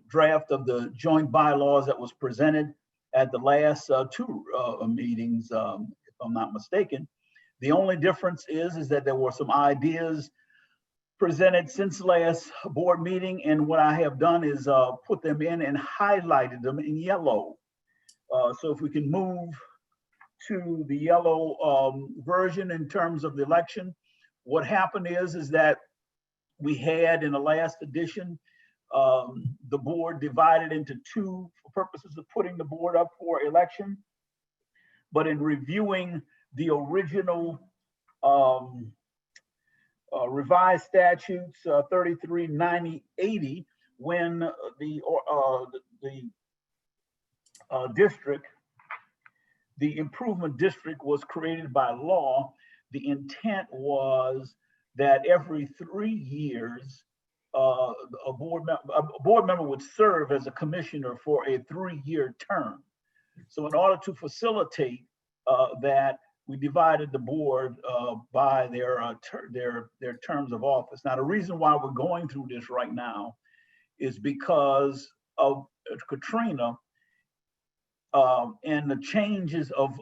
Speaker 6: draft of the joint bylaws that was presented at the last two meetings, if I'm not mistaken. The only difference is that there were some ideas presented since the last board meeting, and what I have done is put them in and highlighted them in yellow. So if we can move to the yellow version in terms of the election, what happened is that we had in the last edition, the board divided into two for purposes of putting the board up for election. But in reviewing the original revised statutes 339080 when the district, the improvement district was created by law. The intent was that every 3 years, a board member would serve as a commissioner for a 3-year term. So in order to facilitate that, we divided the board by their terms of office. Now, the reason why we're going through this right now is because of Katrina and the changes of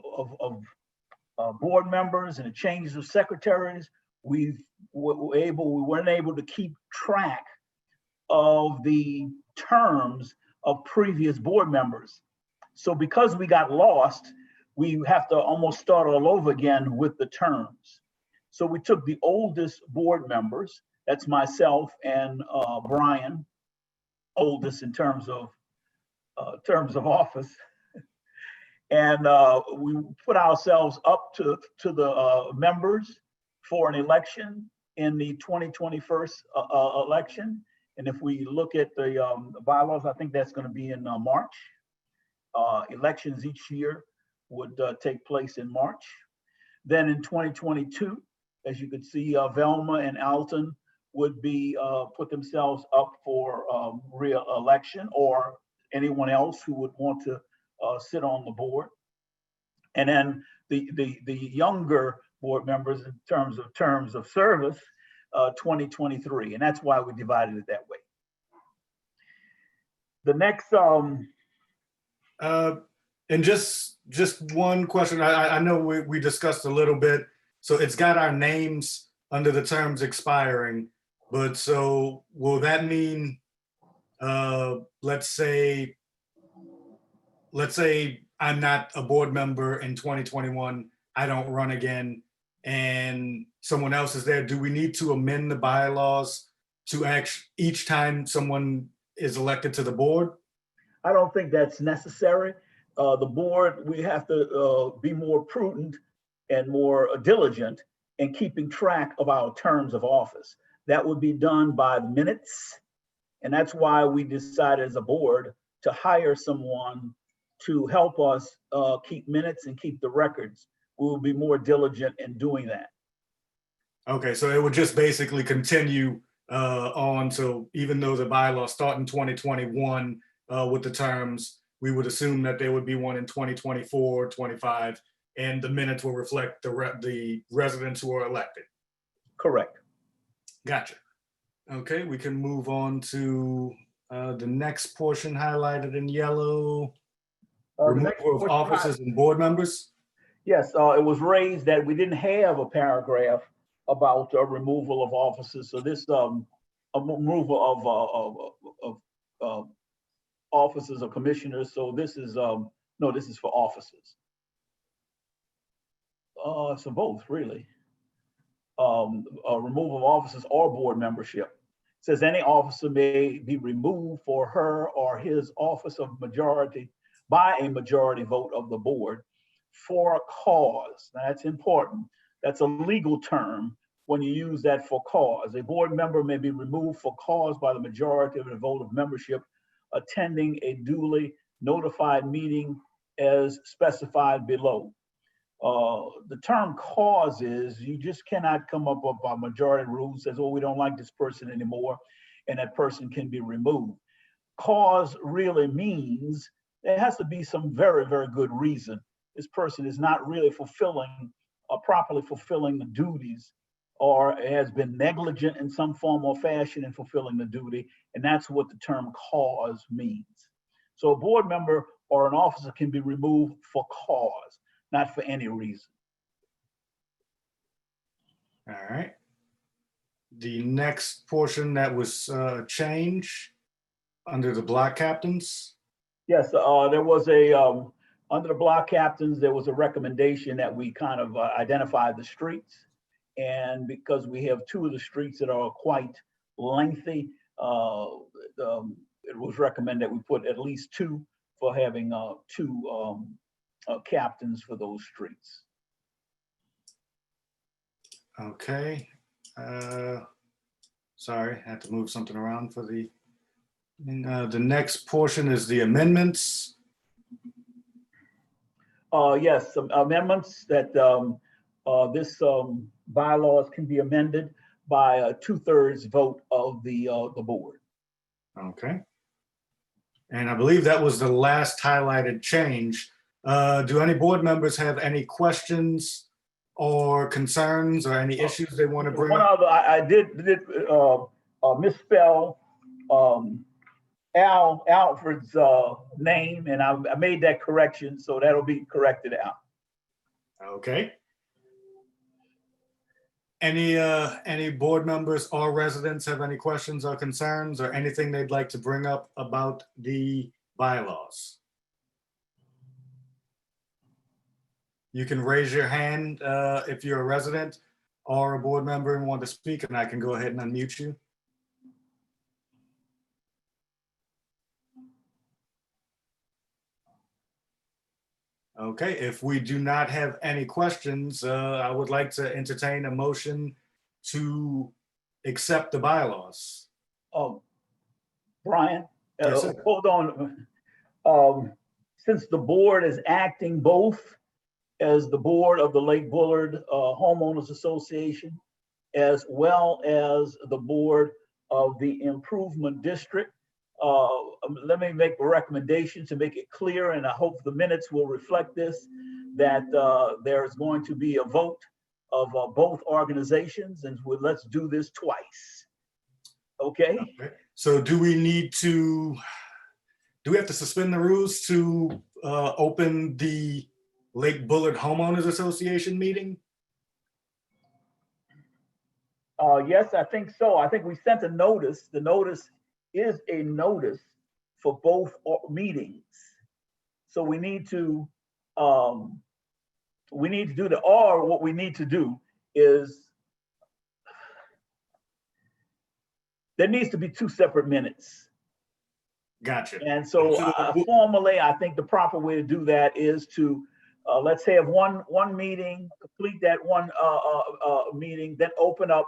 Speaker 6: board members and the changes of secretaries. We weren't able to keep track of the terms of previous board members. So because we got lost, we have to almost start all over again with the terms. So we took the oldest board members, that's myself and Brian, oldest in terms of office, and we put ourselves up to the members for an election in the 2021 election. And if we look at the bylaws, I think that's going to be in March. Elections each year would take place in March. Then in 2022, as you could see, Velma and Alton would be put themselves up for re-election, or anyone else who would want to sit on the board. And then the younger board members in terms of service, 2023, and that's why we divided it that way. The next
Speaker 1: and just one question. I know we discussed a little bit. So it's got our names under the terms expiring, but so will that mean, let's say I'm not a board member in 2021, I don't run again, and someone else is there. Do we need to amend the bylaws to each time someone is elected to the board?
Speaker 6: I don't think that's necessary. The board, we have to be more prudent and more diligent in keeping track of our terms of office. That would be done by the minutes. And that's why we decided as a board to hire someone to help us keep minutes and keep the records. We will be more diligent in doing that.
Speaker 1: Okay, so it would just basically continue on. So even though the bylaws start in 2021 with the terms, we would assume that there would be one in 2024, 25, and the minutes will reflect the residents who are elected.
Speaker 6: Correct.
Speaker 1: Gotcha. Okay, we can move on to the next portion highlighted in yellow. Removal of officers and board members.
Speaker 6: Yes, it was raised that we didn't have a paragraph about removal of officers. So this a removal of officers or commissioners. So this is no, this is for officers. So both really. A removal of officers or board membership. It says any officer may be removed for her or his office of majority by a majority vote of the board for a cause. Now, that's important. That's a legal term when you use that for cause. A board member may be removed for cause by the majority of the vote of membership attending a duly notified meeting as specified below. The term cause is you just cannot come up with a majority rule that says, oh, we don't like this person anymore, and that person can be removed. Cause really means there has to be some very, very good reason. This person is not really properly fulfilling the duties, or has been negligent in some form or fashion in fulfilling the duty, and that's what the term cause means. So a board member or an officer can be removed for cause, not for any reason.
Speaker 1: All right. The next portion that was changed under the block captains.
Speaker 6: Yes, there was under the block captains, there was a recommendation that we kind of identify the streets. And because we have two of the streets that are quite lengthy, it was recommended that we put at least two for having two captains for those streets.
Speaker 1: Okay. Sorry, I had to move something around for the next portion is the amendments.
Speaker 6: Yes, some amendments that this bylaws can be amended by a 2/3 vote of the board.
Speaker 1: Okay. And I believe that was the last highlighted change. Do any board members have any questions or concerns or any issues they want to bring
Speaker 6: One
Speaker 1: up?
Speaker 6: other, I did misspell Alfred's name, and I made that correction, so that'll be corrected out.
Speaker 1: Okay. Any board members or residents have any questions or concerns or anything they'd like to bring up about the bylaws? You can raise your hand if you're a resident or a board member and want to speak, and I can go ahead and unmute you. Okay, if we do not have any questions, I would like to entertain a motion to accept the bylaws.
Speaker 6: Brian,
Speaker 1: Yes, sir.
Speaker 6: hold on. Since the board is acting both as the board of the Lake-Bullard Homeowners Association, as well as the board of the Improvement District, let me make a recommendation to make it clear, and I hope the minutes will reflect this, that there's going to be a vote of both organizations, and let's do this twice. Okay?
Speaker 1: Okay. So do we have to suspend the rules to open the Lake-Bullard Homeowners Association meeting?
Speaker 6: Yes, I think so. I think we sent a notice. The notice is a notice for both meetings. So we need to do what we need to do is there needs to be 2 separate minutes.
Speaker 1: Gotcha.
Speaker 6: And so formally, I think the proper way to do that is to let's have one meeting, complete that one meeting, then open up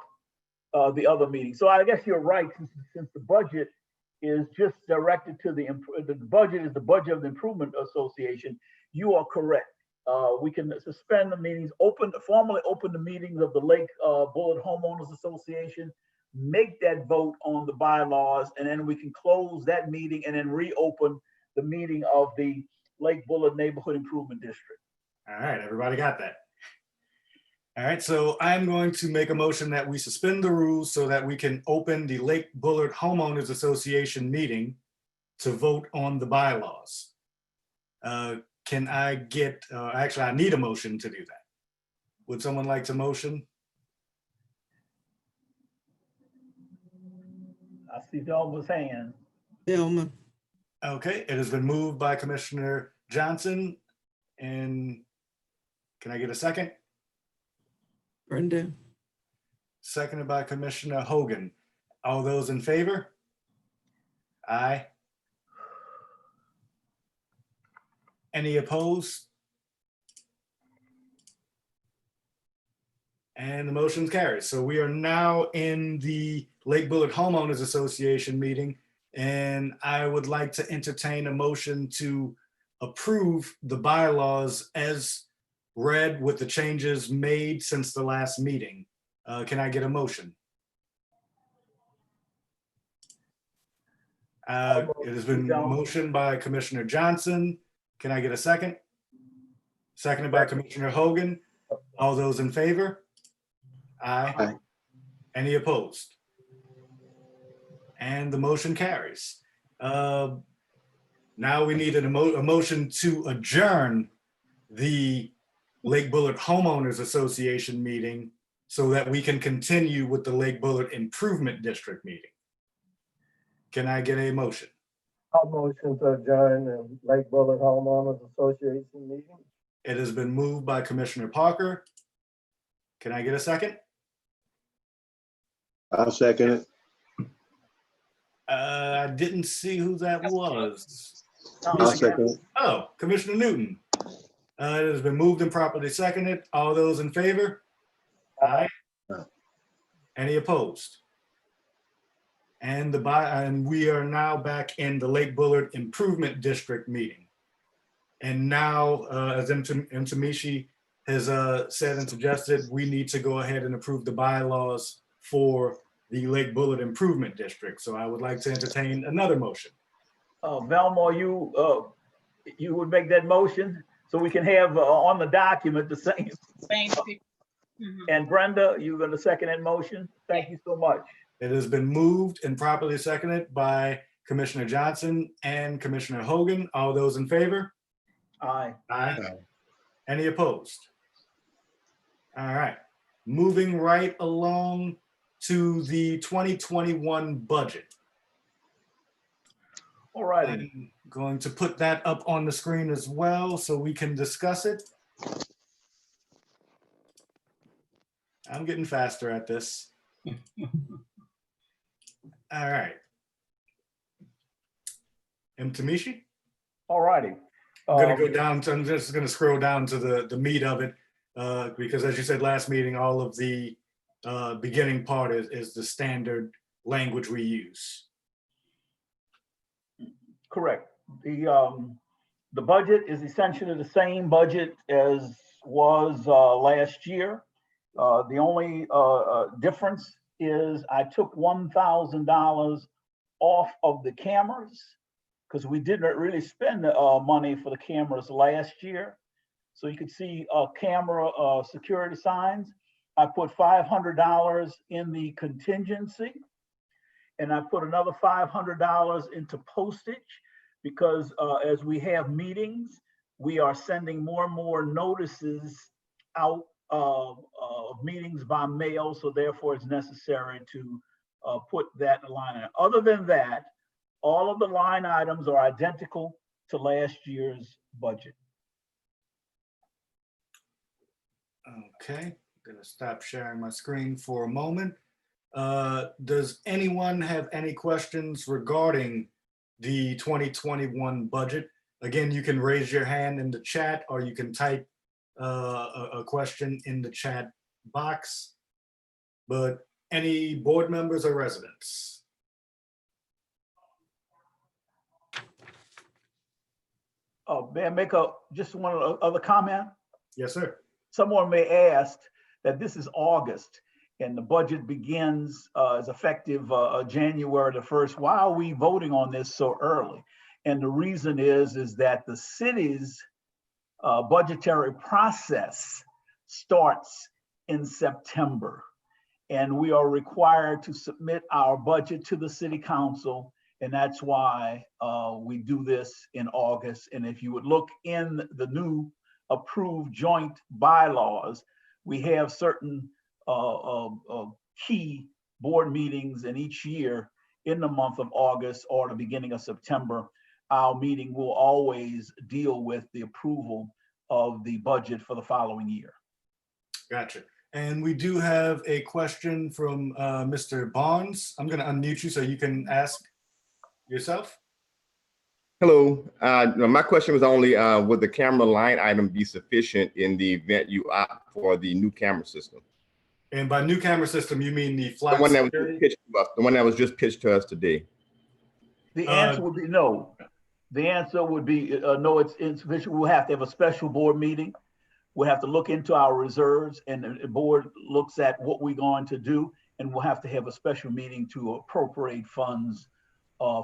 Speaker 6: the other meeting. So I guess you're right, since the budget is just directed to the budget is the budget of the Improvement Association. You are correct. We can suspend the meetings, formally open the meetings of the Lake-Bullard Homeowners Association, make that vote on the bylaws, and then we can close that meeting and then reopen the meeting of the Lake-Bullard Neighborhood Improvement District.
Speaker 1: All right, everybody got that? All right, so I'm going to make a motion that we suspend the rules so that we can open the Lake-Bullard Homeowners Association meeting to vote on the bylaws. Can I get, actually, I need a motion to do that. Would someone like to motion?
Speaker 6: I see Delma's hand.
Speaker 2: Delma.
Speaker 1: Okay, it has been moved by Commissioner Johnson. And can I get a second?
Speaker 2: Brenda.
Speaker 1: Seconded by Commissioner Hogan. All those in favor? Aye. Any opposed? And the motion carries. So we are now in the Lake-Bullard Homeowners Association meeting, and I would like to entertain a motion to approve the bylaws as read with the changes made since the last meeting. Can I get a motion? It has been motioned by Commissioner Johnson. Can I get a second? Seconded by Commissioner Hogan. All those in favor? Aye.
Speaker 10: Aye.
Speaker 1: Any opposed? And the motion carries. Now we need a motion to adjourn the Lake-Bullard Homeowners Association meeting so that we can continue with the Lake-Bullard Improvement District meeting. Can I get a motion?
Speaker 4: I'll motion to adjourn the Lake-Bullard Homeowners Association meeting.
Speaker 1: It has been moved by Commissioner Parker. Can I get a second?
Speaker 11: I'll second it.
Speaker 1: I didn't see who that was.
Speaker 11: I'll second it.
Speaker 1: Oh, Commissioner Newton. It has been moved and properly seconded. All those in favor? Aye. Any opposed? And we are now back in the Lake-Bullard Improvement District meeting. And now, as Mtamishi has said and suggested, we need to go ahead and approve the bylaws for the Lake-Bullard Improvement District. So I would like to entertain another motion.
Speaker 6: Velma, you would make that motion so we can have on the document the same. And Brenda, you're going to second that motion? Thank you so much.
Speaker 1: It has been moved and properly seconded by Commissioner Johnson and Commissioner Hogan. All those in favor?
Speaker 6: Aye.
Speaker 1: Aye. Any opposed? All right, moving right along to the 2021 budget.
Speaker 6: All righty.
Speaker 1: I'm going to put that up on the screen as well so we can discuss it. I'm getting faster at this. All right. Mtamishi?
Speaker 6: All righty.
Speaker 1: I'm gonna go down to, I'm just gonna scroll down to the meat of it, because as you said last meeting, all of the beginning part is the standard language we use.
Speaker 6: Correct. The budget is essentially the same budget as was last year. The only difference is I took $1,000 off of the cameras because we didn't really spend money for the cameras last year. So you can see camera security signs. I put $500 in the contingency, and I put another $500 into postage because as we have meetings, we are sending more and more notices out of meetings by mail, so therefore it's necessary to put that line in. Other than that, all of the line items are identical to last year's budget.
Speaker 1: Okay, I'm gonna stop sharing my screen for a moment. Does anyone have any questions regarding the 2021 budget? Again, you can raise your hand in the chat or you can type a question in the chat box, but any board members or residents?
Speaker 6: May I make just one other comment?
Speaker 1: Yes, sir.
Speaker 6: Someone may ask that this is August and the budget begins is effective January the 1st. Why are we voting on this so early? And the reason is that the city's budgetary process starts in September, and we are required to submit our budget to the city council, and that's why we do this in August. And if you would look in the new approved joint bylaws, we have certain key board meetings in each year in the month of August or the beginning of September. Our meeting will always deal with the approval of the budget for the following year.
Speaker 1: Gotcha. And we do have a question from Mr. Barnes. I'm going to unmute you so you can ask yourself.
Speaker 12: Hello. My question was only, would the camera line item be sufficient in the event you opt for the new camera system?
Speaker 1: And by new camera system, you mean the flat
Speaker 12: The one that was
Speaker 1: security?
Speaker 12: just pitched to us, the one that was just pitched to us today.
Speaker 6: The answer would be no. The answer would be no, it's insufficient. We'll have to have a special board meeting. We'll have to look into our reserves, and the board looks at what we're going to do, and we'll have to have a special meeting to appropriate funds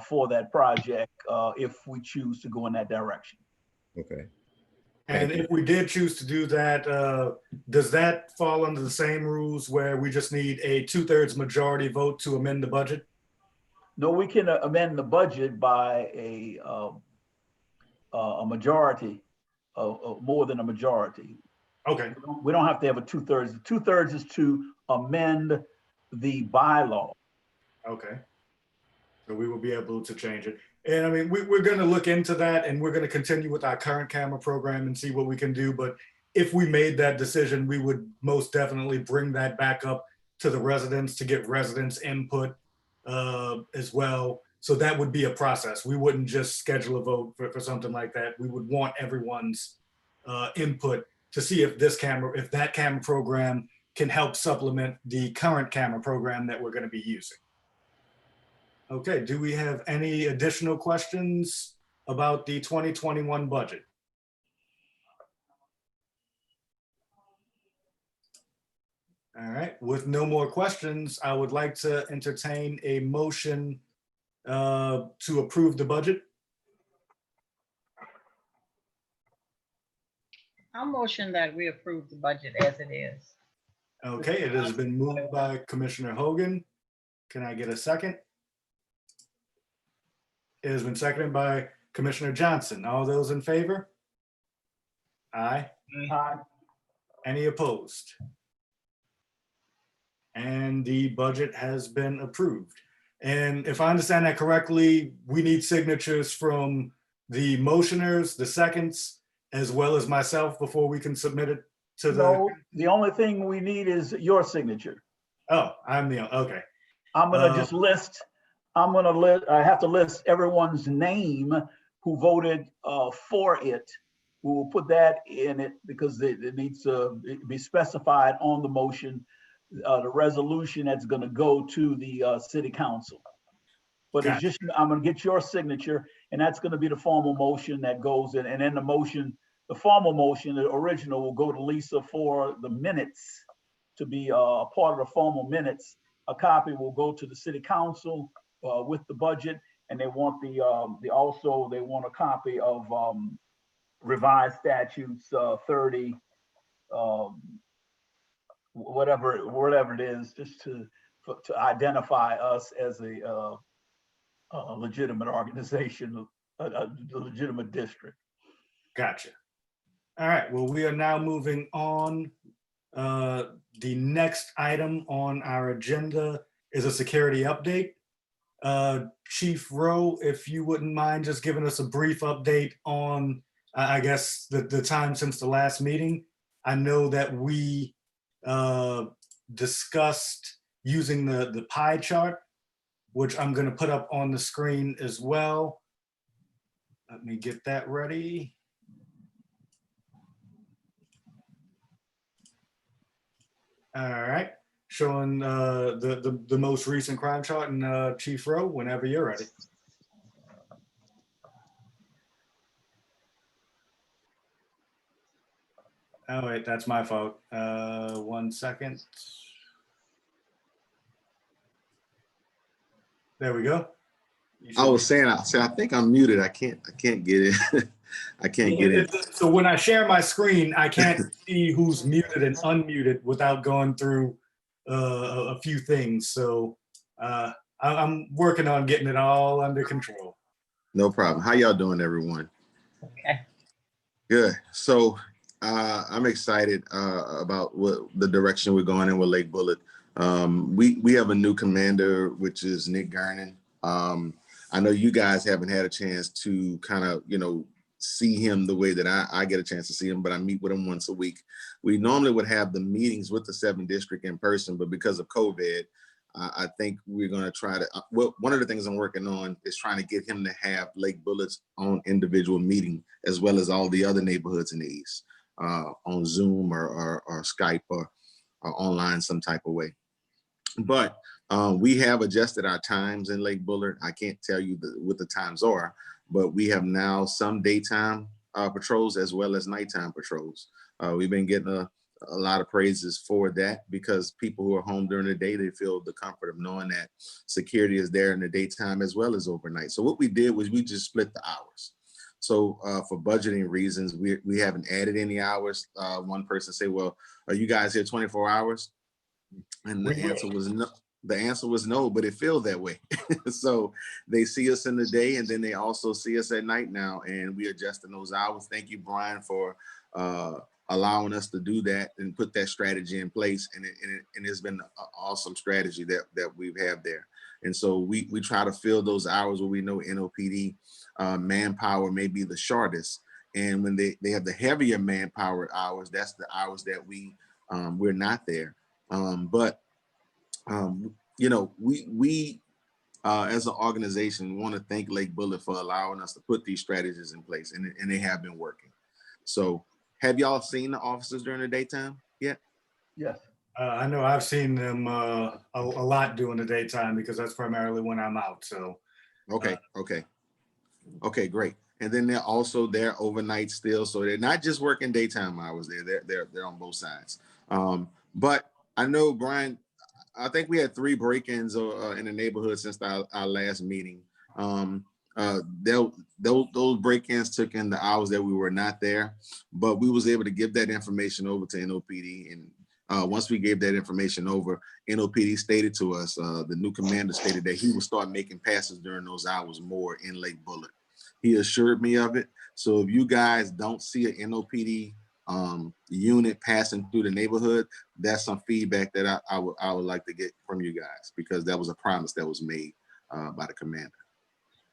Speaker 6: for that project if we choose to go in that direction.
Speaker 12: Okay.
Speaker 1: And if we did choose to do that, does that fall under the same rules where we just need a 2/3 majority vote to amend the budget?
Speaker 6: No, we can amend the budget by a majority of more than a majority.
Speaker 1: Okay.
Speaker 6: We don't have to have a 2/3. 2/3 is to amend the bylaw.
Speaker 1: Okay. So we will be able to change it. And I mean, we're going to look into that, and we're going to continue with our current camera program and see what we can do. But if we made that decision, we would most definitely bring that back up to the residents to get residents' input as well. So that would be a process. We wouldn't just schedule a vote for something like that. We would want everyone's input to see if that camera program can help supplement the current camera program that we're going to be using. Okay, do we have any additional questions about the 2021 budget? All right, with no more questions, I would like to entertain a motion to approve the budget.
Speaker 13: I'll motion that we approve the budget as it is.
Speaker 1: Okay, it has been moved by Commissioner Hogan. Can I get a second? It has been seconded by Commissioner Johnson. All those in favor? Aye.
Speaker 6: Aye.
Speaker 1: Any opposed? And the budget has been approved. And if I understand that correctly, we need signatures from the motioners, the seconds, as well as myself before we can submit it to the.
Speaker 6: No, the only thing we need is your signature.
Speaker 1: Oh, I'm the, okay.
Speaker 6: I'm gonna just list, I have to list everyone's name who voted for it. We will put that in it because it needs to be specified on the motion, the resolution that's gonna go to the city council. But it's just, I'm gonna get your signature, and that's gonna be the formal motion that goes in, and then the motion, the formal motion, the original, will go to Lisa for the minutes to be a part of the formal minutes. A copy will go to the city council with the budget, and they want also they want a copy of revised statutes 30, whatever it is, just to identify us as a legitimate organization, a legitimate district.
Speaker 1: Gotcha. All right, well, we are now moving on. The next item on our agenda is a security update. Chief Rowe, if you wouldn't mind just giving us a brief update on, I guess, the time since the last meeting. I know that we discussed using the pie chart, which I'm going to put up on the screen as well. Let me get that ready. All right, showing the most recent crime chart, and Chief Rowe, whenever you're ready. Oh wait, that's my fault. 1 second. There we go.
Speaker 10: I was saying, I think I'm muted. I can't get it. I can't get in.
Speaker 1: So when I share my screen, I can't see who's muted and unmuted without going through a few things. So I'm working on getting it all under control.
Speaker 10: No problem. How y'all doing, everyone?
Speaker 13: Okay.
Speaker 10: Good. So I'm excited about the direction we're going in with Lake-Bullard. We have a new commander, which is Nick Garnon. I know you guys haven't had a chance to kind of, see him the way that I get a chance to see him, but I meet with him once a week. We normally would have the meetings with the 7th district in person, but because of COVID, I think we're going to try to, one of the things I'm working on is trying to get him to have Lake-Bullard's own individual meeting, as well as all the other neighborhoods in the East, on Zoom or Skype or online some type of way. But we have adjusted our times in Lake-Bullard. I can't tell you what the times are, but we have now some daytime patrols as well as nighttime patrols. We've been getting a lot of praises for that, because people who are home during the day, they feel the comfort of knowing that security is there in the daytime as well as overnight. So what we did was we just split the hours. So for budgeting reasons, we haven't added any hours. One person said, well, are you guys here 24 hours? And the answer was no. The answer was no, but it feels that way. So they see us in the day, and then they also see us at night now, and we adjusting those hours. Thank you, Brian, for allowing us to do that and put that strategy in place. And it's been an awesome strategy that we've had there. And so we try to fill those hours where we know NOPD manpower may be the shortest. And when they have the heavier manpower hours, that's the hours that we're not there. We as an organization want to thank Lake-Bullard for allowing us to put these strategies in place, and they have been working. So have y'all seen the officers during the daytime yet?
Speaker 6: Yes.
Speaker 1: I know I've seen them a lot during the daytime because that's primarily when I'm out. So
Speaker 10: Okay, okay, great. And then they're also there overnight still, so they're not just working daytime hours. They're on both sides. But I know, Brian, I think we had 3 break-ins in the neighborhood since our last meeting. Those break-ins took in the hours that we were not there, but we was able to give that information over to NOPD. And once we gave that information over, NOPD stated to us, the new commander stated that he would start making passes during those hours more in Lake-Bullard. He assured me of it. So if you guys don't see an NOPD unit passing through the neighborhood, that's some feedback that I would like to get from you guys, because that was a promise that was made by the commander.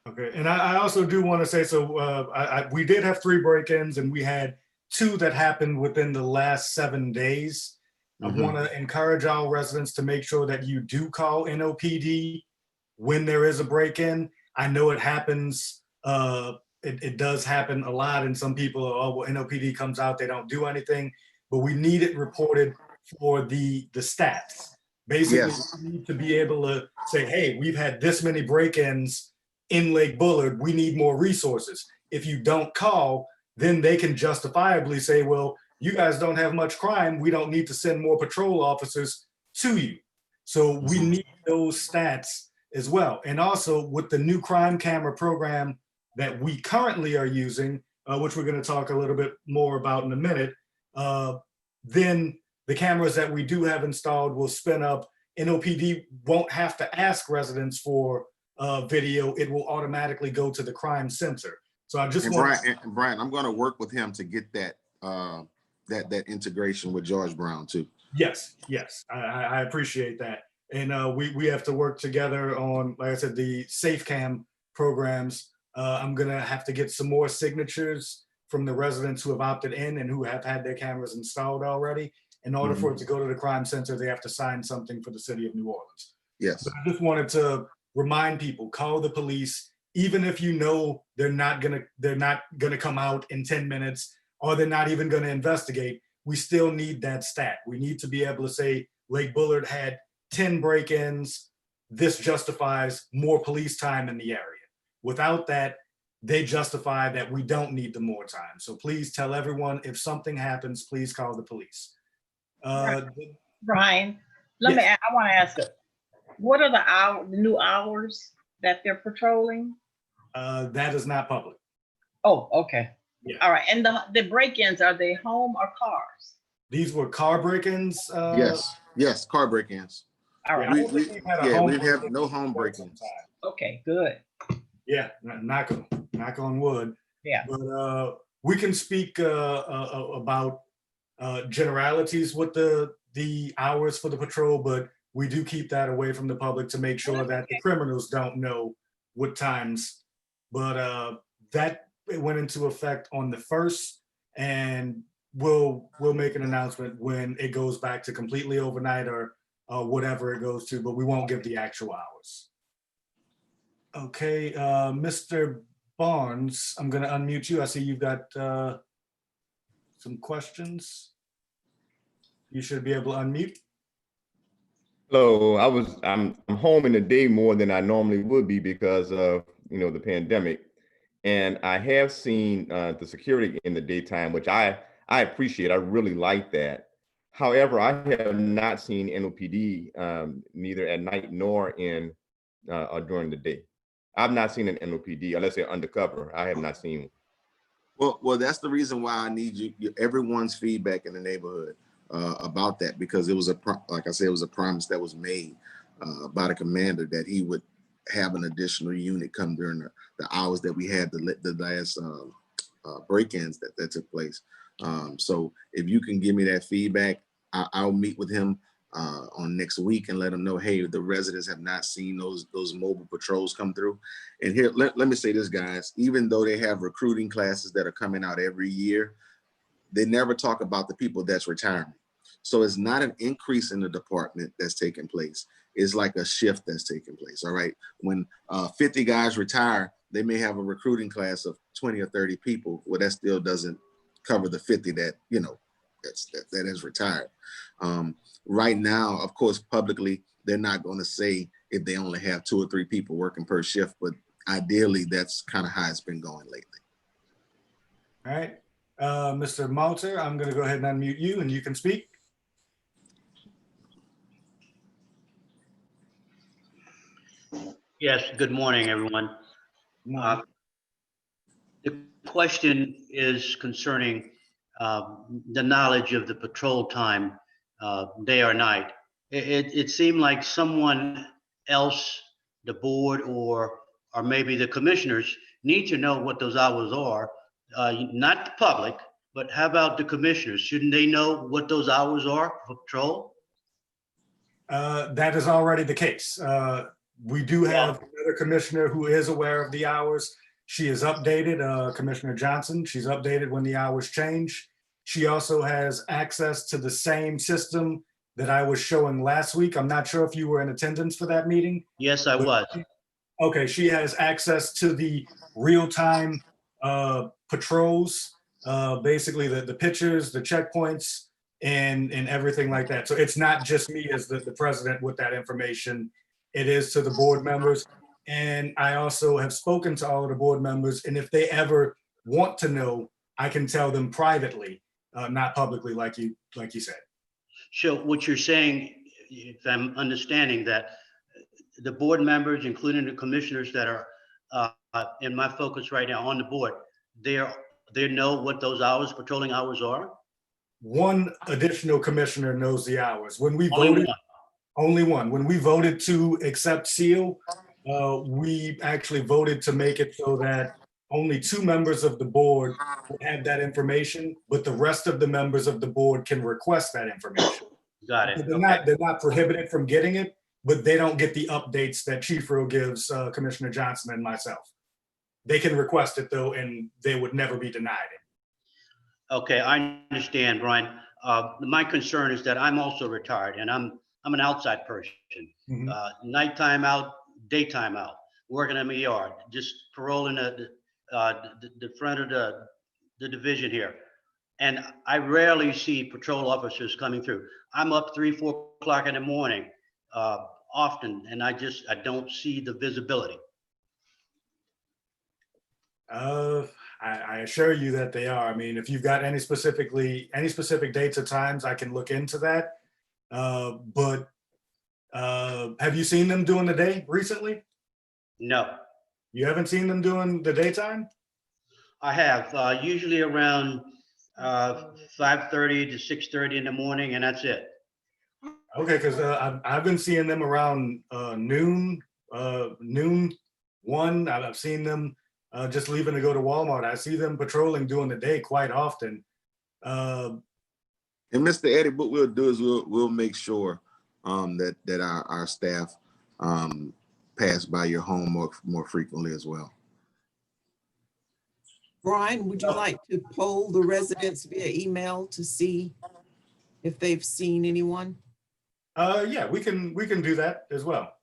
Speaker 1: okay, and I also do want to say, so we did have 3 break-ins, and we had 2 that happened within the last 7 days. I want to encourage our residents to make sure that you do call NOPD when there is a break-in. I know it happens. It does happen a lot, and some people are, oh, well, NOPD comes out, they don't do anything, but we need it reported for the stats. Basically, we need to be able to say, hey, we've had this many break-ins in Lake-Bullard, we need more resources. If you don't call, then they can justifiably say, well, you guys don't have much crime, we don't need to send more patrol officers to you. So we need those stats as well. And also with the new crime camera program that we currently are using, which we're going to talk a little bit more about in a minute, then the cameras that we do have installed will spin up. NOPD won't have to ask residents for video. It will automatically go to the crime center. So I just want
Speaker 10: Brian, I'm going to work with him to get that that integration with George Brown too.
Speaker 1: Yes, I appreciate that. And we have to work together on, like I said, the safe cam programs. I'm gonna have to get some more signatures from the residents who have opted in and who have had their cameras installed already. In order for it to go to the crime center, they have to sign something for the city of New Orleans.
Speaker 10: Yes.
Speaker 1: But I just wanted to remind people, call the police, even if you know they're not gonna come out in 10 minutes, or they're not even gonna investigate. We still need that stat. We need to be able to say Lake-Bullard had 10 break-ins. This justifies more police time in the area. Without that, they justify that we don't need the more time. So please tell everyone, if something happens, please call the police.
Speaker 13: Brian, I want to ask, what are the new hours that they're patrolling?
Speaker 1: That is not public.
Speaker 13: Oh, okay.
Speaker 1: Yeah.
Speaker 13: All right. And the break-ins, are they home or cars?
Speaker 1: These were car break-ins.
Speaker 10: Yes, car break-ins.
Speaker 13: All right.
Speaker 10: We have no home break-ins.
Speaker 13: Okay, good.
Speaker 1: Yeah, knock on wood.
Speaker 13: Yeah.
Speaker 1: But we can speak about generalities with the hours for the patrol, but we do keep that away from the public to make sure that the criminals don't know what times. But that went into effect on the 1st, and we'll make an announcement when it goes back to completely overnight or whatever it goes to, but we won't give the actual hours. Okay, Mr. Barnes, I'm gonna unmute you. I see you've got some questions. You should be able to unmute.
Speaker 12: Hello, I'm home in the day more than I normally would be because of the pandemic, and I have seen the security in the daytime, which I appreciate. I really like that. However, I have not seen NOPD neither at night nor or during the day. I've not seen an NOPD unless they're undercover. I have not seen one.
Speaker 10: Well, that's the reason why I need everyone's feedback in the neighborhood about that, because it was like I said, it was a promise that was made by the commander that he would have an additional unit come during the hours that we had the last break-ins that took place. So if you can give me that feedback, I'll meet with him on next week and let him know, hey, the residents have not seen those mobile patrols come through. And here, let me say this, guys, even though they have recruiting classes that are coming out every year, they never talk about the people that's retiring. So it's not an increase in the department that's taking place. It's like a shift that's taking place, all right? When 50 guys retire, they may have a recruiting class of 20 or 30 people. Well, that still doesn't cover the 50 that, that is retired. Right now, of course, publicly, they're not going to say if they only have 2 or 3 people working per shift, but ideally, that's kind of how it's been going lately.
Speaker 1: All right, Mr. Malter, I'm going to go ahead and unmute you and you can speak.
Speaker 14: Yes, good morning, everyone. The question is concerning the knowledge of the patrol time, day or night. It seemed like someone else, the board or maybe the commissioners, need to know what those hours are. Not the public, but how about the commissioners? Shouldn't they know what those hours are for patrol?
Speaker 1: That is already the case. We do have another commissioner who is aware of the hours. She is updated, Commissioner Johnson. She's updated when the hours change. She also has access to the same system that I was showing last week. I'm not sure if you were in attendance for that meeting.
Speaker 14: Yes, I was.
Speaker 1: Okay, she has access to the real-time patrols, basically the pictures, the checkpoints, and everything like that. So it's not just me as the president with that information. It is to the board members. And I also have spoken to all of the board members, and if they ever want to know, I can tell them privately, not publicly, like you said.
Speaker 14: So what you're saying, if I'm understanding that, the board members, including the commissioners that are in my focus right now on the board, they know what those hours, patrolling hours are?
Speaker 1: One additional commissioner knows the hours. When we voted, only one. When we voted to accept seal, we actually voted to make it so that only 2 members of the board would have that information, but the rest of the members of the board can request that information.
Speaker 14: Got it.
Speaker 1: They're not prohibited from getting it, but they don't get the updates that Chief Rowe gives Commissioner Johnson and myself. They can request it though, and they would never be denied it.
Speaker 14: Okay, I understand, Brian. My concern is that I'm also retired and I'm an outside person. Nighttime out, daytime out, working in my yard, just paroling the front of the division here. And I rarely see patrol officers coming through. I'm up 3, 4 o'clock in the morning often, and I don't see the visibility.
Speaker 1: I assure you that they are. I mean, if you've got any specific dates or times, I can look into that. But have you seen them during the day recently?
Speaker 14: No.
Speaker 1: You haven't seen them during the daytime?
Speaker 14: I have, usually around 5:30 to 6:30 in the morning, and that's it.
Speaker 1: Okay, because I've been seeing them around noon, 1. I've seen them just leaving to go to Walmart. I see them patrolling during the day quite often.
Speaker 10: And Mr. Eddie, what we'll do is we'll make sure that our staff pass by your home more frequently as well.
Speaker 2: Brian, would you like to poll the residents via email to see if they've seen anyone?
Speaker 1: Yeah, we can do that as well.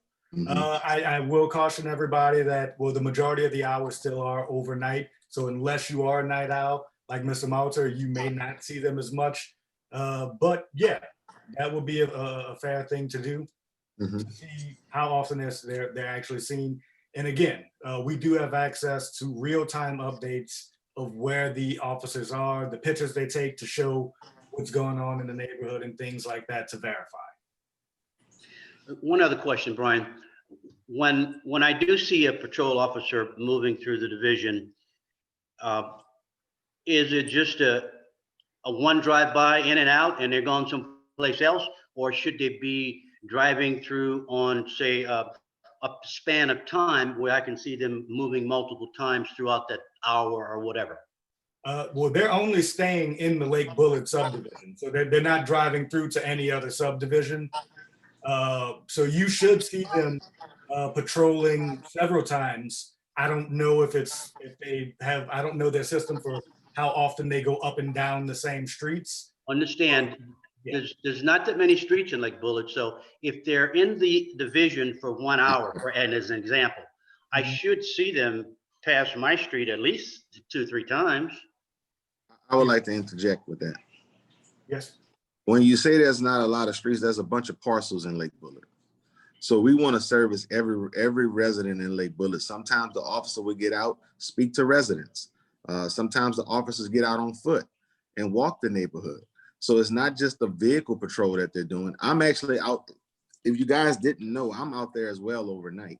Speaker 1: I will caution everybody that, well, the majority of the hours still are overnight. So unless you are a night owl, like Mr. Malter, you may not see them as much. But yeah, that would be a fair thing to do, to see how often they're actually seen. And again, we do have access to real-time updates of where the officers are, the pictures they take to show what's going on in the neighborhood and things like that to verify.
Speaker 14: One other question, Brian. When I do see a patrol officer moving through the division, is it just a one drive-by in and out and they're going someplace else? Or should they be driving through on, say, a span of time where I can see them moving multiple times throughout that hour or whatever?
Speaker 1: Well, they're only staying in the Lake-Bullard subdivision. So they're not driving through to any other subdivision. So you should see them patrolling several times. I don't know I don't know their system for how often they go up and down the same streets.
Speaker 14: Understand, there's not that many streets in Lake-Bullard. So if they're in the division for 1 hour, and as an example, I should see them pass my street at least 2 or 3 times.
Speaker 10: I would like to interject with that.
Speaker 1: Yes.
Speaker 10: When you say there's not a lot of streets, there's a bunch of parcels in Lake-Bullard. So we want to service every resident in Lake-Bullard. Sometimes the officer will get out, speak to residents. Sometimes the officers get out on foot and walk the neighborhood. So it's not just the vehicle patrol that they're doing. I'm actually out. If you guys didn't know, I'm out there as well overnight.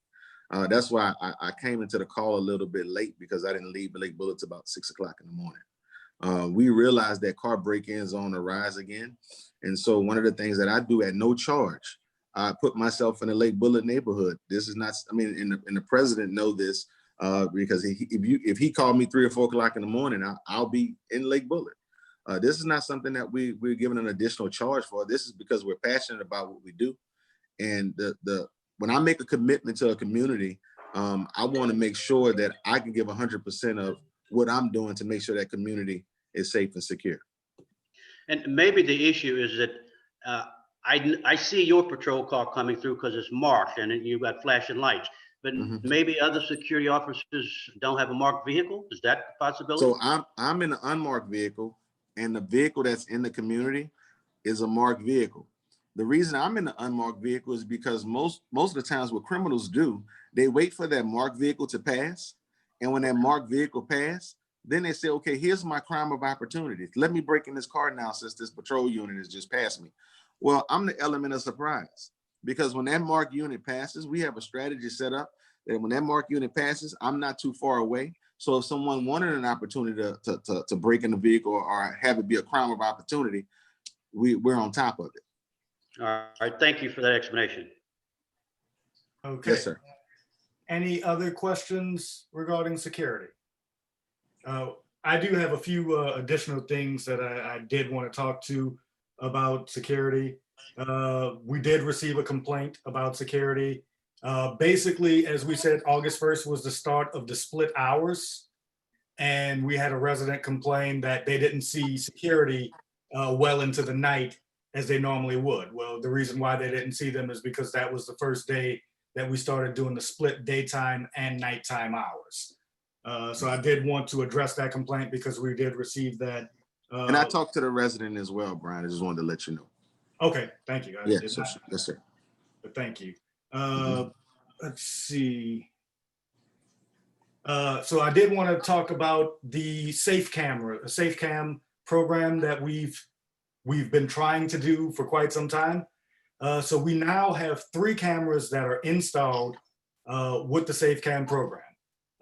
Speaker 10: That's why I came into the call a little bit late, because I didn't leave Lake-Bullard till about 6 o'clock in the morning. We realized that car break-ins on the rise again. And so one of the things that I do at no charge, I put myself in the Lake-Bullard neighborhood. This is not, I mean, and the president know this, because if he called me 3 or 4 o'clock in the morning, I'll be in Lake-Bullard. This is not something that we're giving an additional charge for. This is because we're passionate about what we do. And when I make a commitment to a community, I want to make sure that I can give 100% of what I'm doing to make sure that community is safe and secure.
Speaker 14: And maybe the issue is that I see your patrol car coming through because it's marked and you've got flashing lights, but maybe other security officers don't have a marked vehicle. Is that a possibility?
Speaker 10: So I'm in an unmarked vehicle, and the vehicle that's in the community is a marked vehicle. The reason I'm in the unmarked vehicle is because most of the times what criminals do, they wait for that marked vehicle to pass. And when that marked vehicle pass, then they say, okay, here's my crime of opportunity. Let me break in this car now since this patrol unit has just passed me. Well, I'm the element of surprise, because when that marked unit passes, we have a strategy set up that when that marked unit passes, I'm not too far away. So if someone wanted an opportunity to break in the vehicle or have it be a crime of opportunity, we're on top of it.
Speaker 14: All right, thank you for that explanation.
Speaker 1: Okay.
Speaker 10: Yes, sir.
Speaker 1: Any other questions regarding security? I do have a few additional things that I did want to talk to about security. We did receive a complaint about security. Basically, as we said, August 1st was the start of the split hours. And we had a resident complain that they didn't see security well into the night as they normally would. Well, the reason why they didn't see them is because that was the first day that we started doing the split daytime and nighttime hours. So I did want to address that complaint because we did receive that.
Speaker 10: And I talked to the resident as well, Brian. I just wanted to let you know.
Speaker 1: Okay, thank you.
Speaker 10: Yes, sir.
Speaker 1: But thank you. Let's see. So I did want to talk about the safe cam program that we've been trying to do for quite some time. So we now have 3 cameras that are installed with the safe cam program.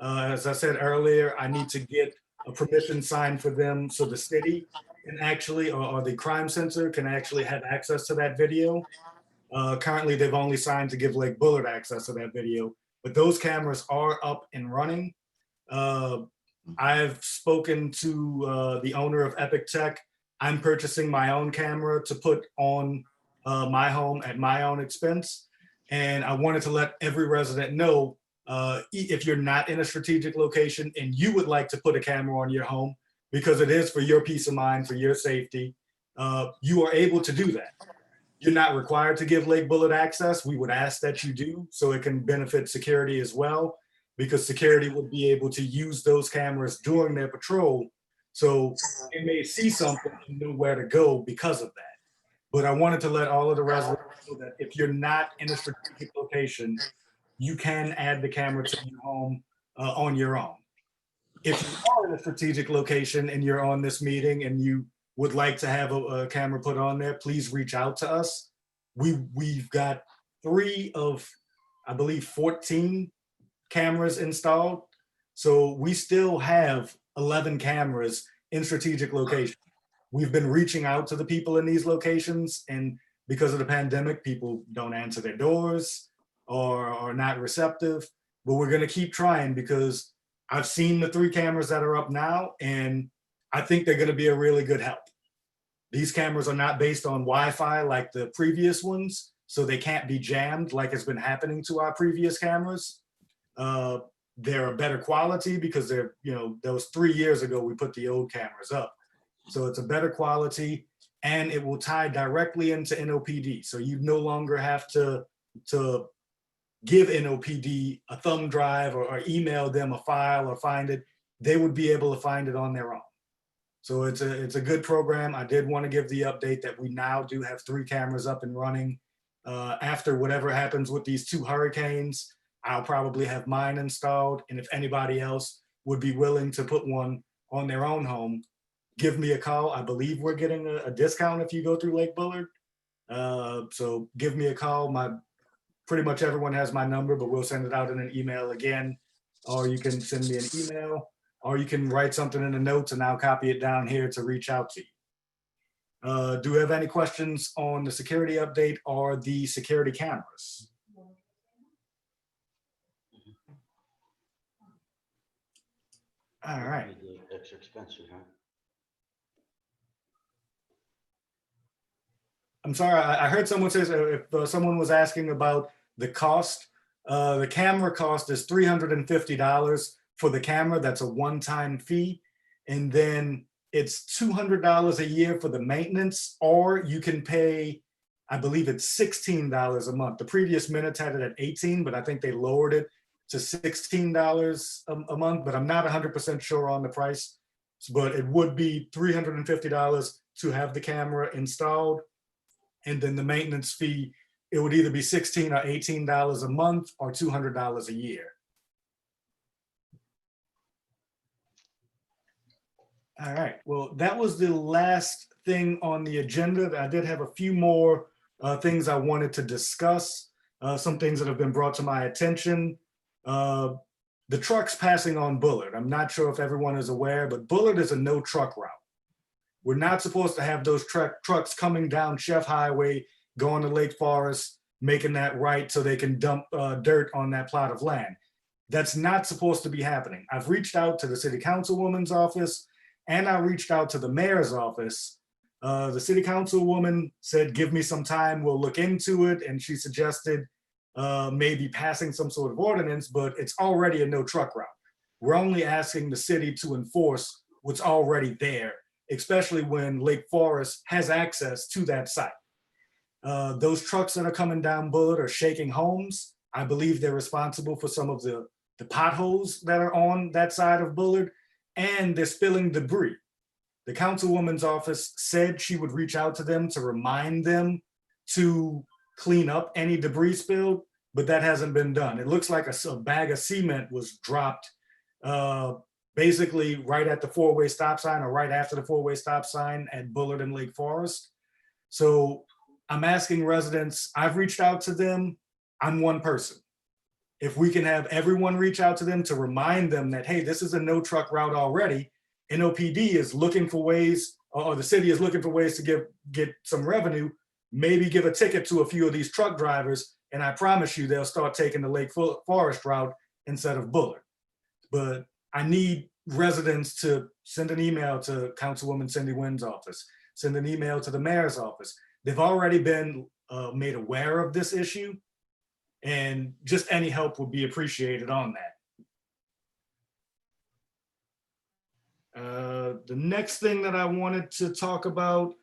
Speaker 1: As I said earlier, I need to get a permission signed for them so the city can actually, or the crime center can actually have access to that video. Currently, they've only signed to give Lake-Bullard access to that video, but those cameras are up and running. I've spoken to the owner of Epic Tech. I'm purchasing my own camera to put on my home at my own expense. And I wanted to let every resident know, if you're not in a strategic location and you would like to put a camera on your home, because it is for your peace of mind, for your safety, you are able to do that. You're not required to give Lake-Bullard access. We would ask that you do, so it can benefit security as well, because security would be able to use those cameras during their patrol. So they may see something and know where to go because of that. But I wanted to let all of the residents know that if you're not in a strategic location, you can add the camera to your home on your own. If you are in a strategic location and you're on this meeting and you would like to have a camera put on there, please reach out to us. We've got 3 of, I believe, 14 cameras installed. So we still have 11 cameras in strategic locations. We've been reaching out to the people in these locations, and because of the pandemic, people don't answer their doors or are not receptive, but we're gonna keep trying because I've seen the 3 cameras that are up now, and I think they're gonna be a really good help. These cameras are not based on Wi-Fi like the previous ones, so they can't be jammed like it's been happening to our previous cameras. They're a better quality because they're, that was 3 years ago we put the old cameras up. So it's a better quality, and it will tie directly into NOPD. So you no longer have to give NOPD a thumb drive or email them a file or find it. They would be able to find it on their own. So it's a good program. I did want to give the update that we now do have 3 cameras up and running. After whatever happens with these 2 hurricanes, I'll probably have mine installed. And if anybody else would be willing to put one on their own home, give me a call. I believe we're getting a discount if you go through Lake-Bullard. So give me a call. Pretty much everyone has my number, but we'll send it out in an email again. Or you can send me an email, or you can write something in the notes and I'll copy it down here to reach out to you. Do we have any questions on the security update or the security cameras? All right.
Speaker 14: Extra expensive, huh?
Speaker 1: I'm sorry, I heard someone say, if someone was asking about the cost, the camera cost is $350 for the camera. That's a one-time fee. And then it's $200 a year for the maintenance, or you can pay, I believe it's $16 a month. The previous minutes had it at 18, but I think they lowered it to $16 a month, but I'm not 100% sure on the price. But it would be $350 to have the camera installed. And then the maintenance fee, it would either be $16 or $18 a month or $200 a year. All right, well, that was the last thing on the agenda. I did have a few more things I wanted to discuss, some things that have been brought to my attention. The trucks passing on Bullard. I'm not sure if everyone is aware, but Bullard is a no truck route. We're not supposed to have those trucks coming down Chef Highway, going to Lake Forest, making that right so they can dump dirt on that plot of land. That's not supposed to be happening. I've reached out to the city councilwoman's office and I reached out to the mayor's office. The city councilwoman said, give me some time, we'll look into it. And she suggested maybe passing some sort of ordinance, but it's already a no truck route. We're only asking the city to enforce what's already there, especially when Lake Forest has access to that site. Those trucks that are coming down Bullard are shaking homes. I believe they're responsible for some of the potholes that are on that side of Bullard, and they're spilling debris. The councilwoman's office said she would reach out to them to remind them to clean up any debris spilled, but that hasn't been done. It looks like a bag of cement was dropped basically right at the 4-way stop sign or right after the 4-way stop sign at Bullard and Lake Forest. So I'm asking residents, I've reached out to them, I'm one person. If we can have everyone reach out to them to remind them that, hey, this is a no truck route already. NOPD is looking for ways, or the city is looking for ways to get some revenue, maybe give a ticket to a few of these truck drivers, and I promise you they'll start taking the Lake Forest route instead of Bullard. But I need residents to send an email to Councilwoman Cindy Wynn's office, send an email to the mayor's office. They've already been made aware of this issue, and just any help would be appreciated on that. The next thing that I wanted to talk about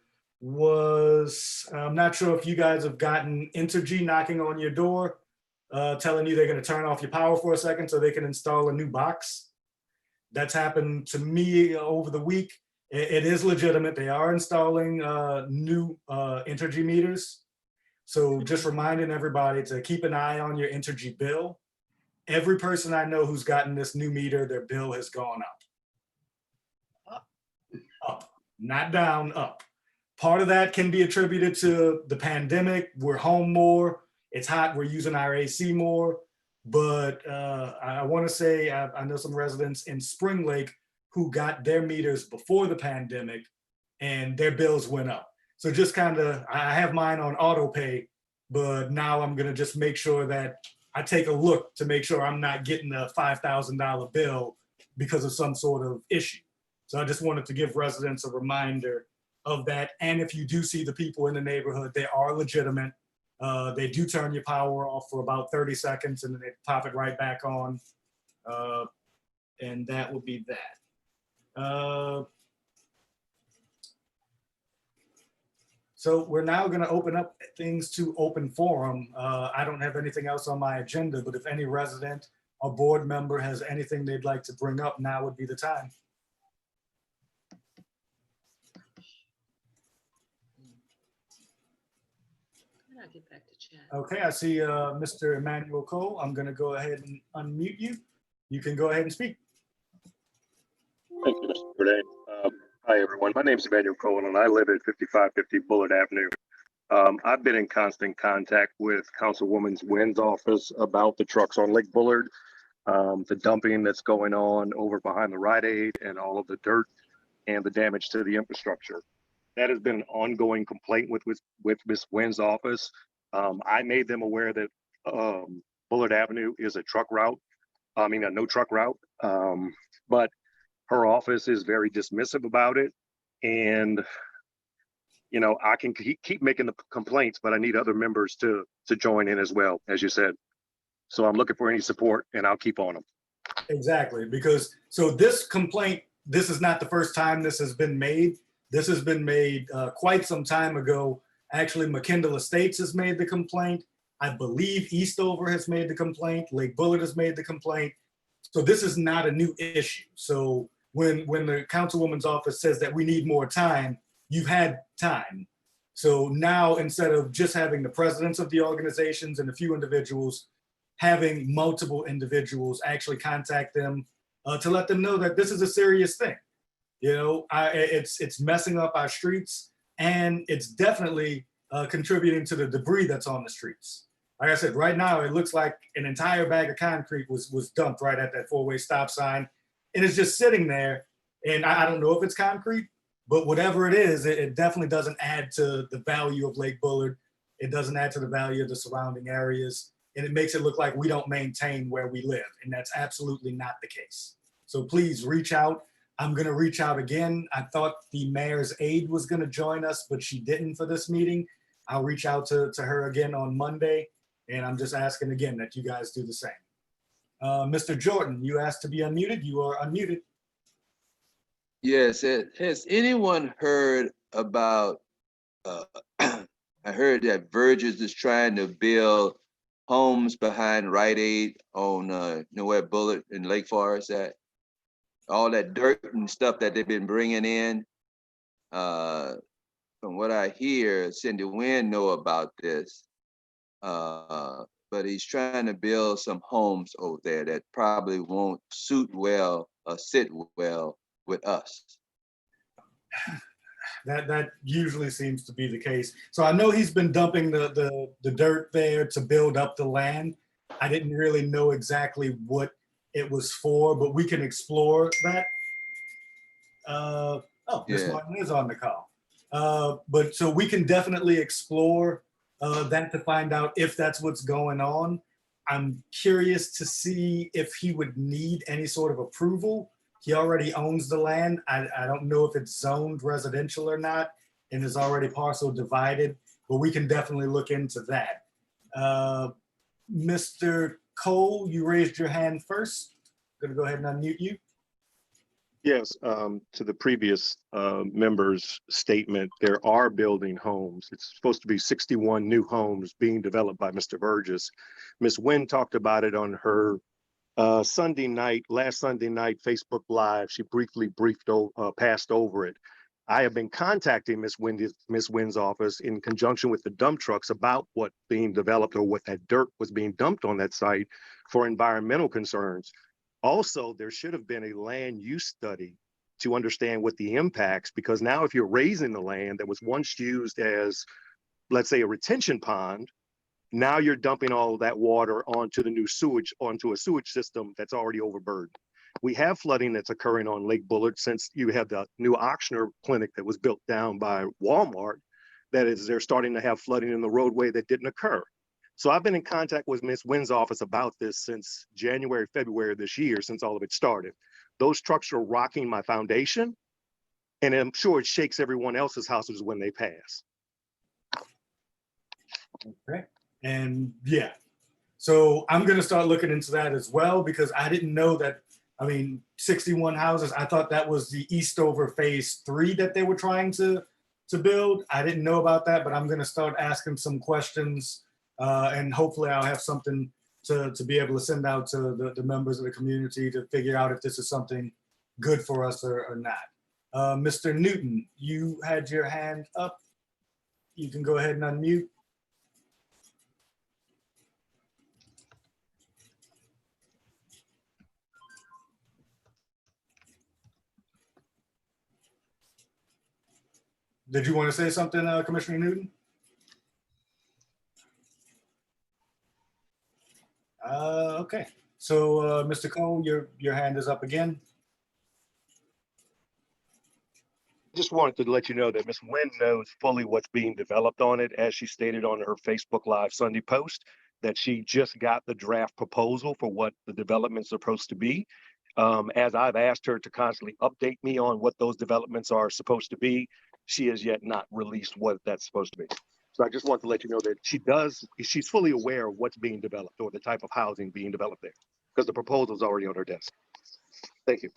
Speaker 1: was, I'm not sure if you guys have gotten Entergy knocking on your door, telling you they're going to turn off your power for a second so they can install a new box. That's happened to me over the week. It is legitimate. They are installing new Entergy meters. So just reminding everybody to keep an eye on your Entergy bill. Every person I know who's gotten this new meter, their bill has gone up. Up, not down, up. Part of that can be attributed to the pandemic. We're home more. It's hot. We're using our AC more. But I want to say I know some residents in Spring Lake who got their meters before the pandemic and their bills went up. So just kind of, I have mine on auto pay, but now I'm going to just make sure that I take a look to make sure I'm not getting a $5,000 bill because of some sort of issue. So I just wanted to give residents a reminder of that. And if you do see the people in the neighborhood, they are legitimate. They do turn your power off for about 30 seconds and then they pop it right back on. And that will be that. So we're now going to open up things to open forum. I don't have anything else on my agenda, but if any resident or board member has anything they'd like to bring up, now would be the time. Okay, I see Mr. Emmanuel Cole. I'm gonna go ahead and unmute you. You can go ahead and speak.
Speaker 15: Thank you, Mr. Bourdain. Hi, everyone. My name is Emmanuel Cole, and I live at 5550 Bullard Avenue. I've been in constant contact with Councilwoman Wynn's office about the trucks on Lake-Bullard, the dumping that's going on over behind the Rite Aid, and all of the dirt and the damage to the infrastructure. That has been an ongoing complaint with Ms. Wynn's office. I made them aware that Bullard Avenue is a truck route. I mean, a no truck route, but her office is very dismissive about it. And, you know, I can keep making the complaints, but I need other members to join in as well, as you said. So I'm looking for any support, and I'll keep on them.
Speaker 1: Exactly, because so this complaint, this is not the first time this has been made. This has been made quite some time ago. Actually, McKendall Estates has made the complaint. I believe Eastover has made the complaint. Lake-Bullard has made the complaint. So this is not a new issue. So when the councilwoman's office says that we need more time, you've had time. So now, instead of just having the presidents of the organizations and a few individuals, having multiple individuals actually contact them to let them know that this is a serious thing. You know, it's messing up our streets, and it's definitely contributing to the debris that's on the streets. Like I said, right now, it looks like an entire bag of concrete was dumped right at that four-way stop sign, and it's just sitting there. And I don't know if it's concrete, but whatever it is, it definitely doesn't add to the value of Lake-Bullard. It doesn't add to the value of the surrounding areas, and it makes it look like we don't maintain where we live, and that's absolutely not the case. So please reach out. I'm gonna reach out again. I thought the mayor's aide was gonna join us, but she didn't for this meeting. I'll reach out to her again on Monday, and I'm just asking again that you guys do the same. Mr. Jordan, you asked to be unmuted. You are unmuted.
Speaker 9: Yes, has anyone heard about, I heard that Vergers is trying to build homes behind Rite Aid on, you know where Bullard and Lake Forest at? All that dirt and stuff that they've been bringing in. From what I hear, Cindy Wynn know about this. But he's trying to build some homes over there that probably won't suit well or sit well with us.
Speaker 1: That usually seems to be the case. So I know he's been dumping the dirt there to build up the land. I didn't really know exactly what it was for, but we can explore that. Ms. Martin is on the call. But so we can definitely explore that to find out if that's what's going on. I'm curious to see if he would need any sort of approval. He already owns the land. I don't know if it's zoned residential or not and is already parcel divided, but we can definitely look into that. Mr. Cole, you raised your hand first. Gonna go ahead and unmute you.
Speaker 15: Yes, to the previous member's statement, there are building homes. It's supposed to be 61 new homes being developed by Mr. Burgess. Ms. Wynn talked about it on her last Sunday night, Facebook Live. She briefly passed over it. I have been contacting Ms. Wynn's office in conjunction with the dump trucks about what's being developed or what that dirt was being dumped on that site for environmental concerns. Also, there should have been a land use study to understand what the impacts, because now if you're raising the land that was once used as, let's say, a retention pond, now you're dumping all of that water onto the new sewage, onto a sewage system that's already overburdened. We have flooding that's occurring on Lake-Bullard since you have the new Ochsner clinic that was built down by Walmart. That is, they're starting to have flooding in the roadway that didn't occur. So I've been in contact with Ms. Wynn's office about this since January, February of this year, since all of it started. Those trucks are rocking my foundation, and I'm sure it shakes everyone else's houses when they pass.
Speaker 1: Okay. And yeah, so I'm going to start looking into that as well, because I didn't know that. I mean, 61 houses, I thought that was the Eastover phase 3 that they were trying to build. I didn't know about that, but I'm going to start asking some questions, and hopefully I'll have something to be able to send out to the members of the community to figure out if this is something good for us or not. Mr. Newton, you had your hand up. You can go ahead and unmute. Did you want to say something, Commissioner Newton? Okay. So, Mr. Cole, your hand is up again.
Speaker 15: Just wanted to let you know that Ms. Nguyen knows fully what's being developed on it, as she stated on her Facebook Live Sunday post, that she just got the draft proposal for what the development's supposed to be. As I've asked her to constantly update me on what those developments are supposed to be, she has yet not released what that's supposed to be. So I just want to let you know that she's fully aware of what's being developed or the type of housing being developed there, because the proposal's already on her desk. Thank you.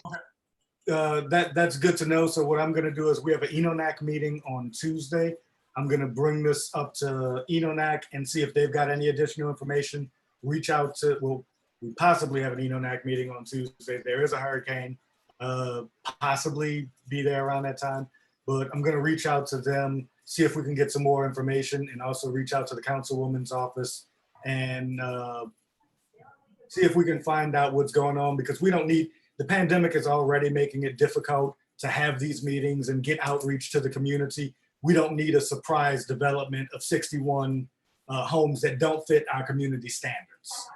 Speaker 1: That's good to know. So what I'm going to do is we have an ENONAC meeting on Tuesday. I'm going to bring this up to ENONAC and see if they've got any additional information. Reach out to, well, we possibly have an ENONAC meeting on Tuesday. There is a hurricane, possibly be there around that time, but I'm going to reach out to them, see if we can get some more information, and also reach out to the councilwoman's office and see if we can find out what's going on, because we don't need, the pandemic is already making it difficult to have these meetings and get outreach to the community. We don't need a surprise development of 61 homes that don't fit our community standards.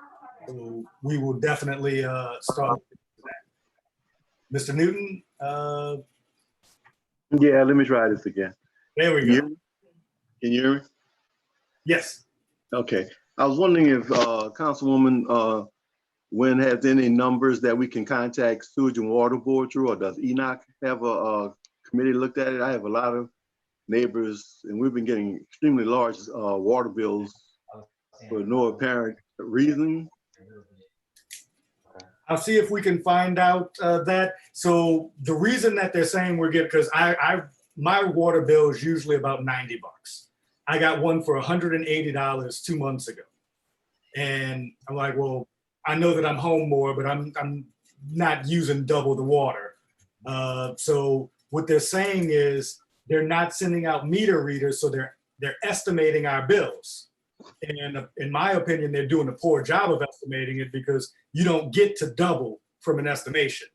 Speaker 1: So we will definitely start with that. Mr. Newton?
Speaker 11: Yeah, let me try this again.
Speaker 1: There we go.
Speaker 11: Can you hear me?
Speaker 1: Yes.
Speaker 11: Okay. I was wondering if Councilwoman Nguyen has any numbers that we can contact Sewage and Water Board through, or does ENOC have a committee looked at it? I have a lot of neighbors, and we've been getting extremely large water bills for no apparent reason.
Speaker 1: I'll see if we can find out that. So the reason that they're saying we're getting, because my water bill is usually about $90. I got one for $180 2 months ago. And I'm like, well, I know that I'm home more, but I'm not using double the water. So what they're saying is they're not sending out meter readers, so they're estimating our bills. And in my opinion, they're doing a poor job of estimating it, because you don't get to double from an estimation.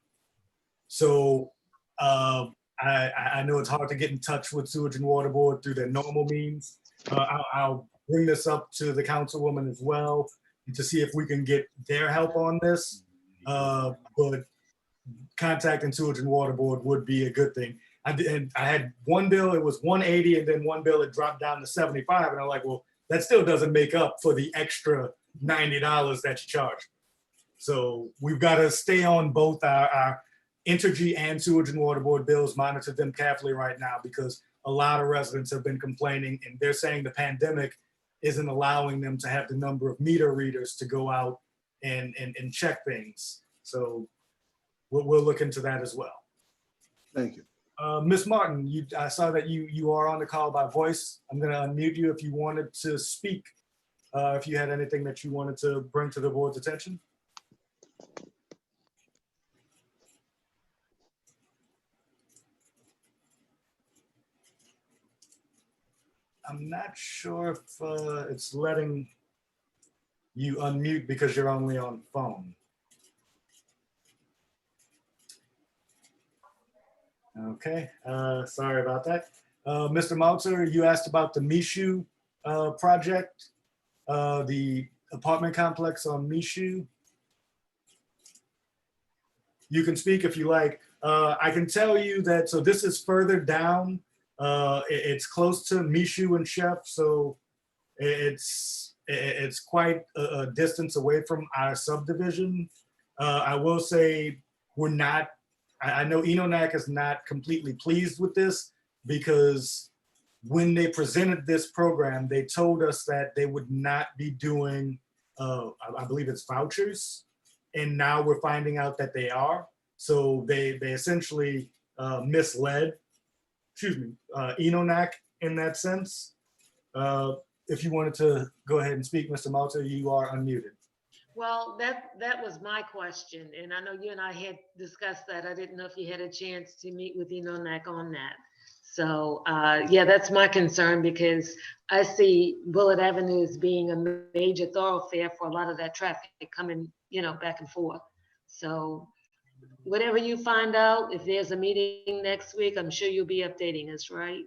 Speaker 1: So I know it's hard to get in touch with Sewage and Water Board through their normal means. I'll bring this up to the councilwoman as well to see if we can get their help on this. But contacting Sewage and Water Board would be a good thing. I had one bill, it was 180, and then one bill it dropped down to 75, and I'm like, well, that still doesn't make up for the extra $90 that you charge. So we've got to stay on both our Entergy and Sewage and Water Board bills, monitor them carefully right now, because a lot of residents have been complaining, and they're saying the pandemic isn't allowing them to have the number of meter readers to go out and check things. So we'll look into that as well.
Speaker 11: Thank you.
Speaker 1: Ms. Martin, I saw that you are on the call by voice. I'm going to unmute you if you wanted to speak, if you had anything that you wanted to bring to the board's attention. I'm not sure if it's letting you unmute because you're only on phone. Okay, sorry about that. Mr. Meltzer, you asked about the Mishu project, the apartment complex on Mishu. You can speak if you like. I can tell you that, so this is further down. It's close to Mishu and Chef, so it's quite a distance away from our subdivision. I will say we're not, I know ENONAC is not completely pleased with this, because when they presented this program, they told us that they would not be doing, I believe it's vouchers, and now we're finding out that they are. So they essentially misled, ENONAC in that sense. If you wanted to go ahead and speak, Mr. Malta, you are unmuted.
Speaker 16: Well, that was my question, and I know you and I had discussed that. I didn't know if you had a chance to meet with ENONAC on that. So yeah, that's my concern, because I see Bullard Avenue as being a major thoroughfare for a lot of that traffic coming, back and forth. So whatever you find out, if there's a meeting next week, I'm sure you'll be updating us, right?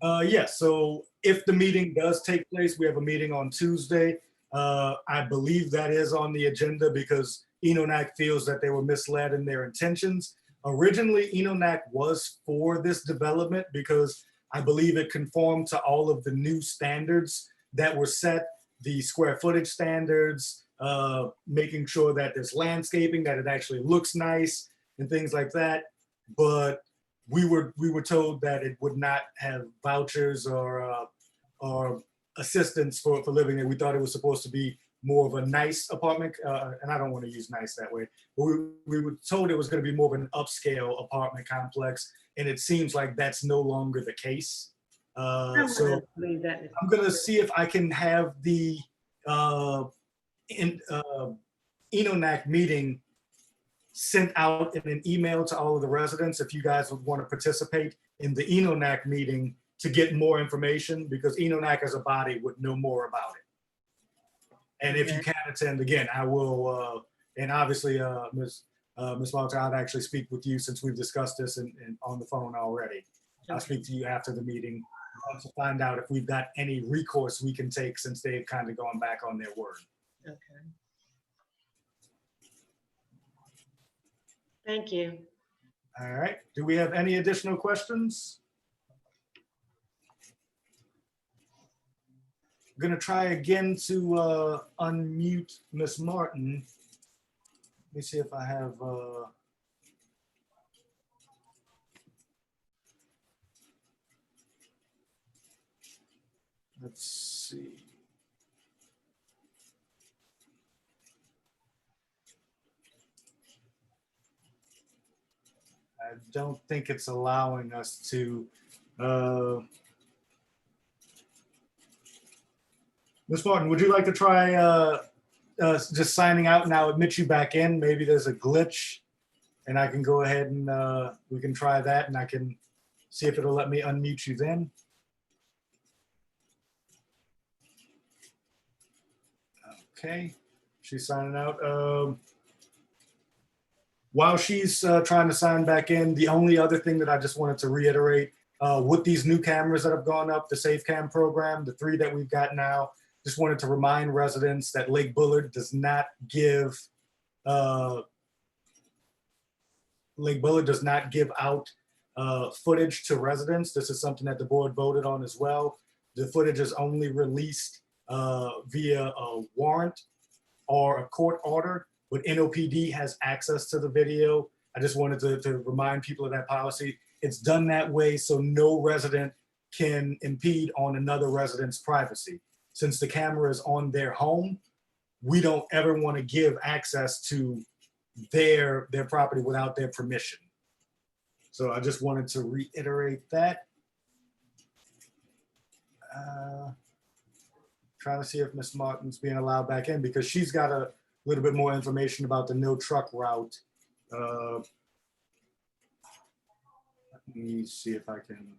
Speaker 1: Yes, so if the meeting does take place, we have a meeting on Tuesday. I believe that is on the agenda because Enonac feels that they were misled in their intentions. Originally, Enonac was for this development because I believe it conformed to all of the new standards that were set, the square footage standards, making sure that there's landscaping, that it actually looks nice and things like that. But we were told that it would not have vouchers or assistance for living there. We thought it was supposed to be more of a nice apartment, and I don't want to use nice that way, but we were told it was going to be more of an upscale apartment complex, and it seems like that's no longer the case. So I'm going to see if I can have the Enonac meeting sent out in an email to all of the residents if you guys would want to participate in the Enonac meeting to get more information, because Enonac as a body would know more about it. And if you can attend, again, I will, and obviously, Ms. Malta, I'd actually speak with you since we've discussed this and on the phone already. I'll speak to you after the meeting to find out if we've got any recourse we can take since they've kind of gone back on their word.
Speaker 16: Okay. Thank you.
Speaker 1: All right, do we have any additional questions? I'm gonna try again to unmute Miss Martin. Let me see if I have, let's see. I don't think it's allowing us to. Ms. Martin, would you like to try just signing out and I'll admit you back in? Maybe there's a glitch and I can go ahead and we can try that and I can see if it'll let me unmute you then. Okay, she's signing out. While she's trying to sign back in, the only other thing that I just wanted to reiterate, with these new cameras that have gone up, the SafeCam program, the 3 that we've got now, just wanted to remind residents that Lake-Bullard does not give out footage to residents. This is something that the board voted on as well. The footage is only released via a warrant or a court order, but NOPD has access to the video. I just wanted to remind people of that policy. It's done that way so no resident can impede on another resident's privacy. Since the camera is on their home, we don't ever want to give access to their property without their permission. So I just wanted to reiterate that. Trying to see if Ms. Martin's being allowed back in because she's got a little bit more information about the no truck route. Let me see if I can.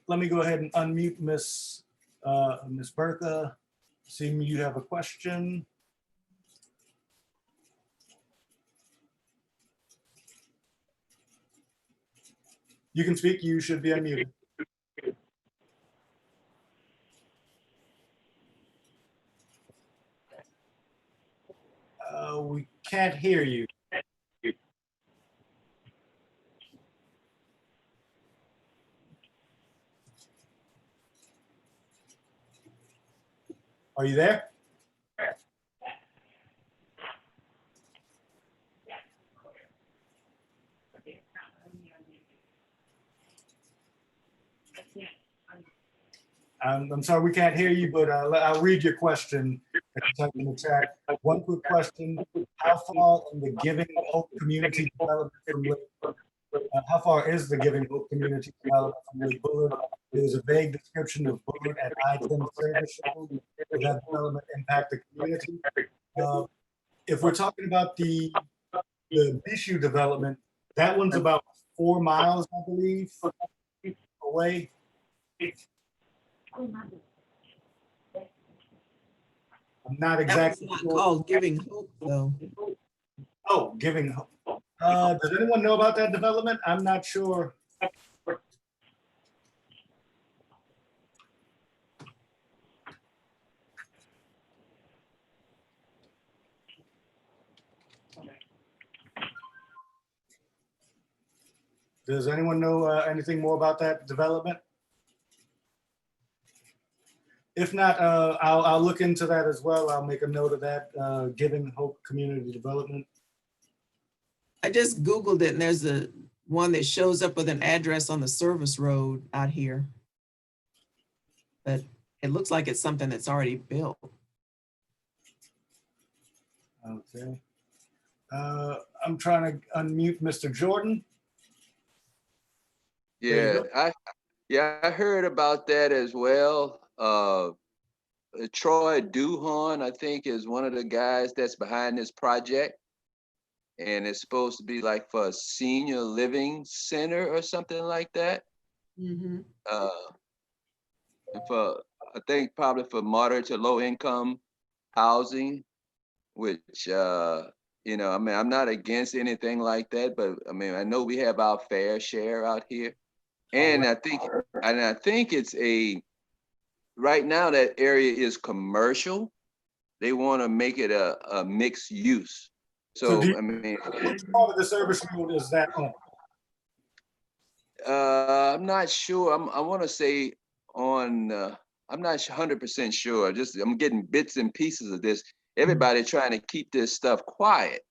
Speaker 1: Let me go ahead and unmute Miss Bertha. Seeing you have a question. You can speak. You should be unmuted. We can't hear you. Are you there? I'm sorry, we can't hear you, but I'll read your question in the chat. One quick question: how far in the Giving Hope community development from how far is the Giving Hope community development from Lake-Bullard? There's a vague description of Bullard at I-10 service. Will that development impact the community? If we're talking about the Bishu development, that one's about 4 miles, I believe, away. I'm I'm not
Speaker 2: That was
Speaker 1: exactly
Speaker 2: not
Speaker 1: sure.
Speaker 2: called Giving Hope, though.
Speaker 1: Oh, Giving Hope. Does anyone know about that development? I'm not sure. Does anyone know anything more about that development? If not, I'll look into that as well. I'll make a note of that, Giving Hope Community Development.
Speaker 2: I just Googled it and there's a one that shows up with an address on the service road out here. But it looks like it's something that's already built.
Speaker 1: Okay. I'm trying to unmute Mr. Jordan.
Speaker 9: Yeah, I heard about that as well. Troy Duhon, I think, is one of the guys that's behind this project. And it's supposed to be like for a senior living center or something like that.
Speaker 2: Mm-hmm.
Speaker 9: I think probably for moderate to low income housing, which, you know, I mean, I'm not against anything like that, but I mean, I know we have our fair share out here. And I think it's right now that area is commercial. They want to make it a mixed use. So I mean,
Speaker 1: which part of the service road is that on?
Speaker 9: I'm not sure. I want to say on. I'm not 100% sure. I'm getting bits and pieces of this. Everybody trying to keep this stuff quiet.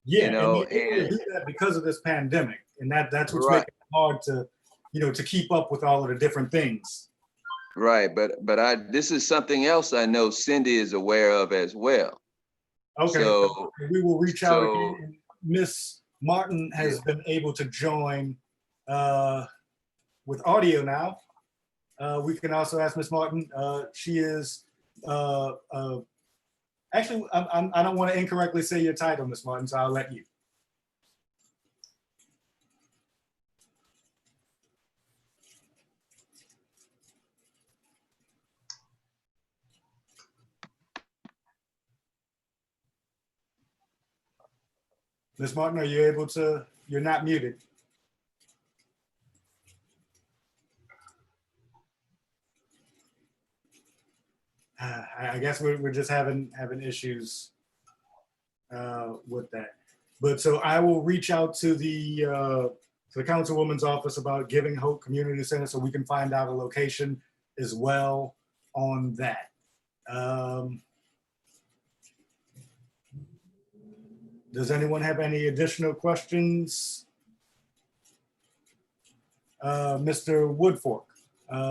Speaker 1: Yeah,
Speaker 9: you know,
Speaker 1: and they do that because of this pandemic, and that's what's
Speaker 9: Right.
Speaker 1: making it hard to, you know, to keep up with all of the different things.
Speaker 9: Right, but this is something else I know Cindy is aware of as well.
Speaker 1: Okay,
Speaker 9: So
Speaker 1: we will reach out again. And Miss Martin has been able to join with audio now. We can also ask Miss Martin. She is actually, I don't want to incorrectly say your title, Miss Martin, so I'll let you. Ms. Martin, are you able to, you're not muted. I guess we're just having issues with that. But so I will reach out to the Councilwoman's office about Giving Hope Community Center so we can find out a location as well on that. Does anyone have any additional questions? Mr. Woodfork,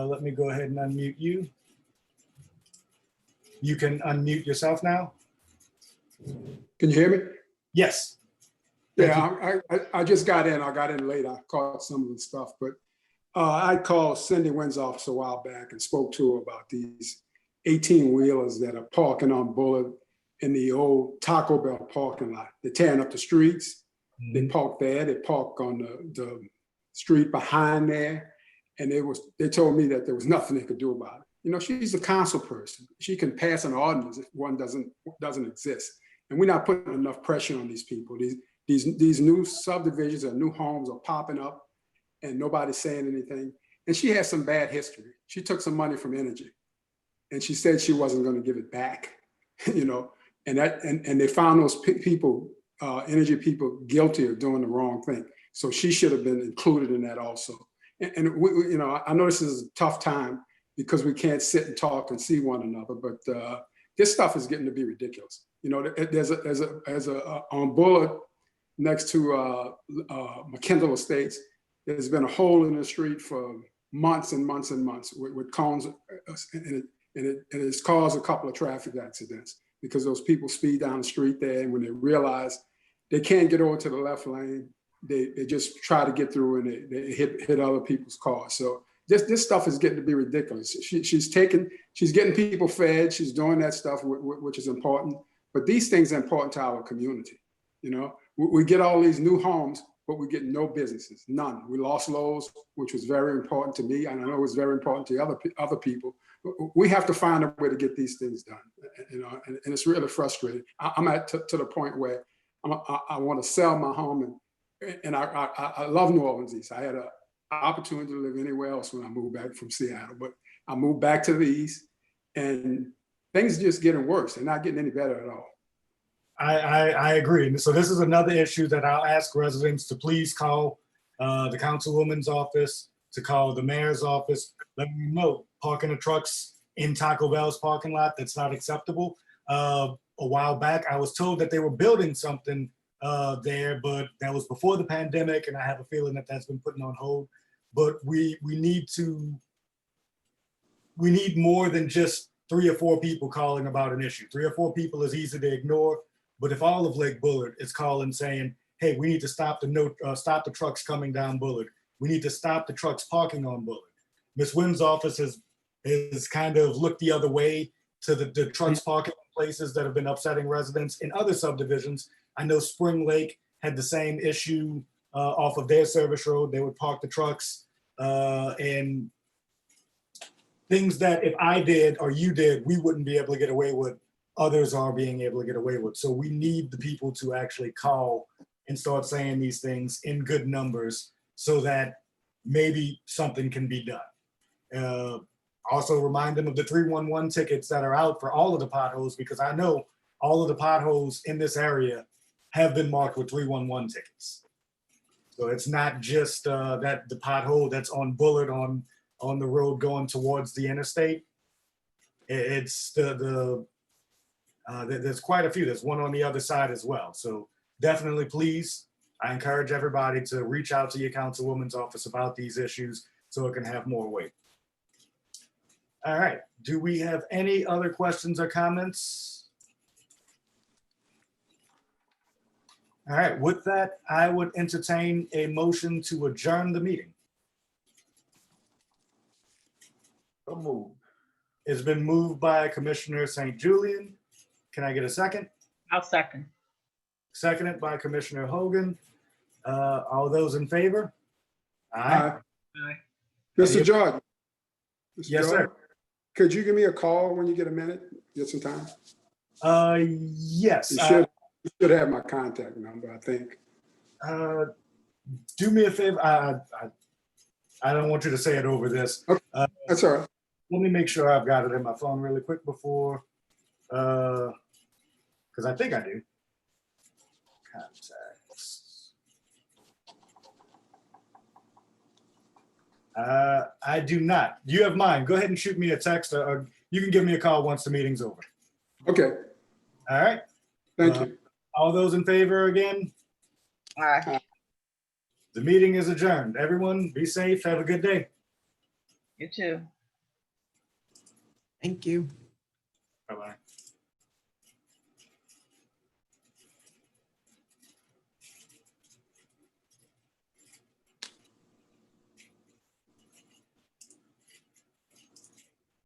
Speaker 1: let me go ahead and unmute you. You can unmute yourself now.
Speaker 17: Can you hear me?
Speaker 1: Yes.
Speaker 17: Yeah, I just got in. I got in late. I caught some of the stuff, but I called Cindy Wynn's office a while back and spoke to her about these 18-wheelers that are parking on Bullard in the old Taco Bell parking lot. They're tearing up the streets. Mm-hmm. They park there. They park on the street behind there. And they told me that there was nothing they could do about it. You know, she's a council person. She can pass an ordinance if one doesn't exist. And we're not putting enough pressure on these people. These new subdivisions or new homes are popping up and nobody's saying anything. And she has some bad history. She took some money from Energy and she said she wasn't going to give it back, you know, and they found those people, Energy people, guilty of doing the wrong thing. So she should have been included in that also. And we, you know, I know this is a tough time because we can't sit and talk and see one another, but this stuff is getting to be ridiculous. You know, there's a on Bullard next to McKendall Estates, there's been a hole in the street for months and months and months with cones, and it's caused a couple of traffic accidents because those people speed down the street there, and when they realize they can't get over to the left lane, they just try to get through and they hit other people's cars. So this stuff is getting to be ridiculous. She's getting people fed, she's doing that stuff, which is important. But these things are important to our community. You know, we get all these new homes, but we get no businesses, none. We lost Lowe's, which was very important to me, and I know it was very important to other people. We have to find a way to get these things done. you know, and it's really frustrating. I'm to the point where I want to sell my home, and I love New Orleans East. I had an opportunity to live anywhere else when I moved back from Seattle, but I moved back to the East, and things are just getting worse. They're not getting any better at all.
Speaker 1: I agree. And so this is another issue that I'll ask residents to please call the councilwoman's office, to call the mayor's office, let me know parking the trucks in Taco Bell's parking lot, that's not acceptable. A while back, I was told that they were building something there, but that was before the pandemic, and I have a feeling that that's been put on hold. But we need more than just 3 or 4 people calling about an issue. 3 or 4 people is easy to ignore, but if all of Lake-Bullard is calling saying, hey, we need to stop the trucks coming down Bullard. We need to stop the trucks parking on Bullard. Ms. Wynn's office has kind of looked the other way to the trucks parking places that have been upsetting residents in other subdivisions. I know Spring Lake had the same issue off of their service road. They would park the trucks and things that if I did or you did, we wouldn't be able to get away with, others are being able to get away with. So we need the people to actually call and start saying these things in good numbers so that maybe something can be done. Also remind them of the 311 tickets that are out for all of the potholes, because I know all of the potholes in this area have been marked with 311 tickets. So it's not just that the pothole that's on Bullard on the road going towards the interstate. It's there's quite a few. There's one on the other side as well. So definitely, please, I encourage everybody to reach out to your councilwoman's office about these issues so it can have more weight. All right, do we have any other questions or comments? All right, with that, I would entertain a motion to adjourn the meeting.
Speaker 6: So moved.
Speaker 1: It's been moved by Commissioner St. Julian. Can I get a second?
Speaker 13: I'll second.
Speaker 1: Seconded by Commissioner Hogan. All those in favor? Aye.
Speaker 13: Aye.
Speaker 17: Mr. Jordan. Mr.
Speaker 1: Yes,
Speaker 17: Jordan,
Speaker 1: sir.
Speaker 17: could you give me a call when you get a minute? Get some time?
Speaker 1: Yes.
Speaker 17: You should have my contact number, I think.
Speaker 1: Do me a favor. I don't want you to say it over this.
Speaker 17: Okay. That's all right.
Speaker 1: Let me make sure I've got it in my phone really quick before, because I think I do. Contacts. I do not. You have mine. Go ahead and shoot me a text, or you can give me a call once the meeting's over.
Speaker 17: Okay.
Speaker 1: All right.
Speaker 17: Thank you.
Speaker 1: All those in favor again?
Speaker 13: Aye.
Speaker 1: The meeting is adjourned. Everyone, be safe. Have a good day.
Speaker 13: You too.
Speaker 2: Thank you.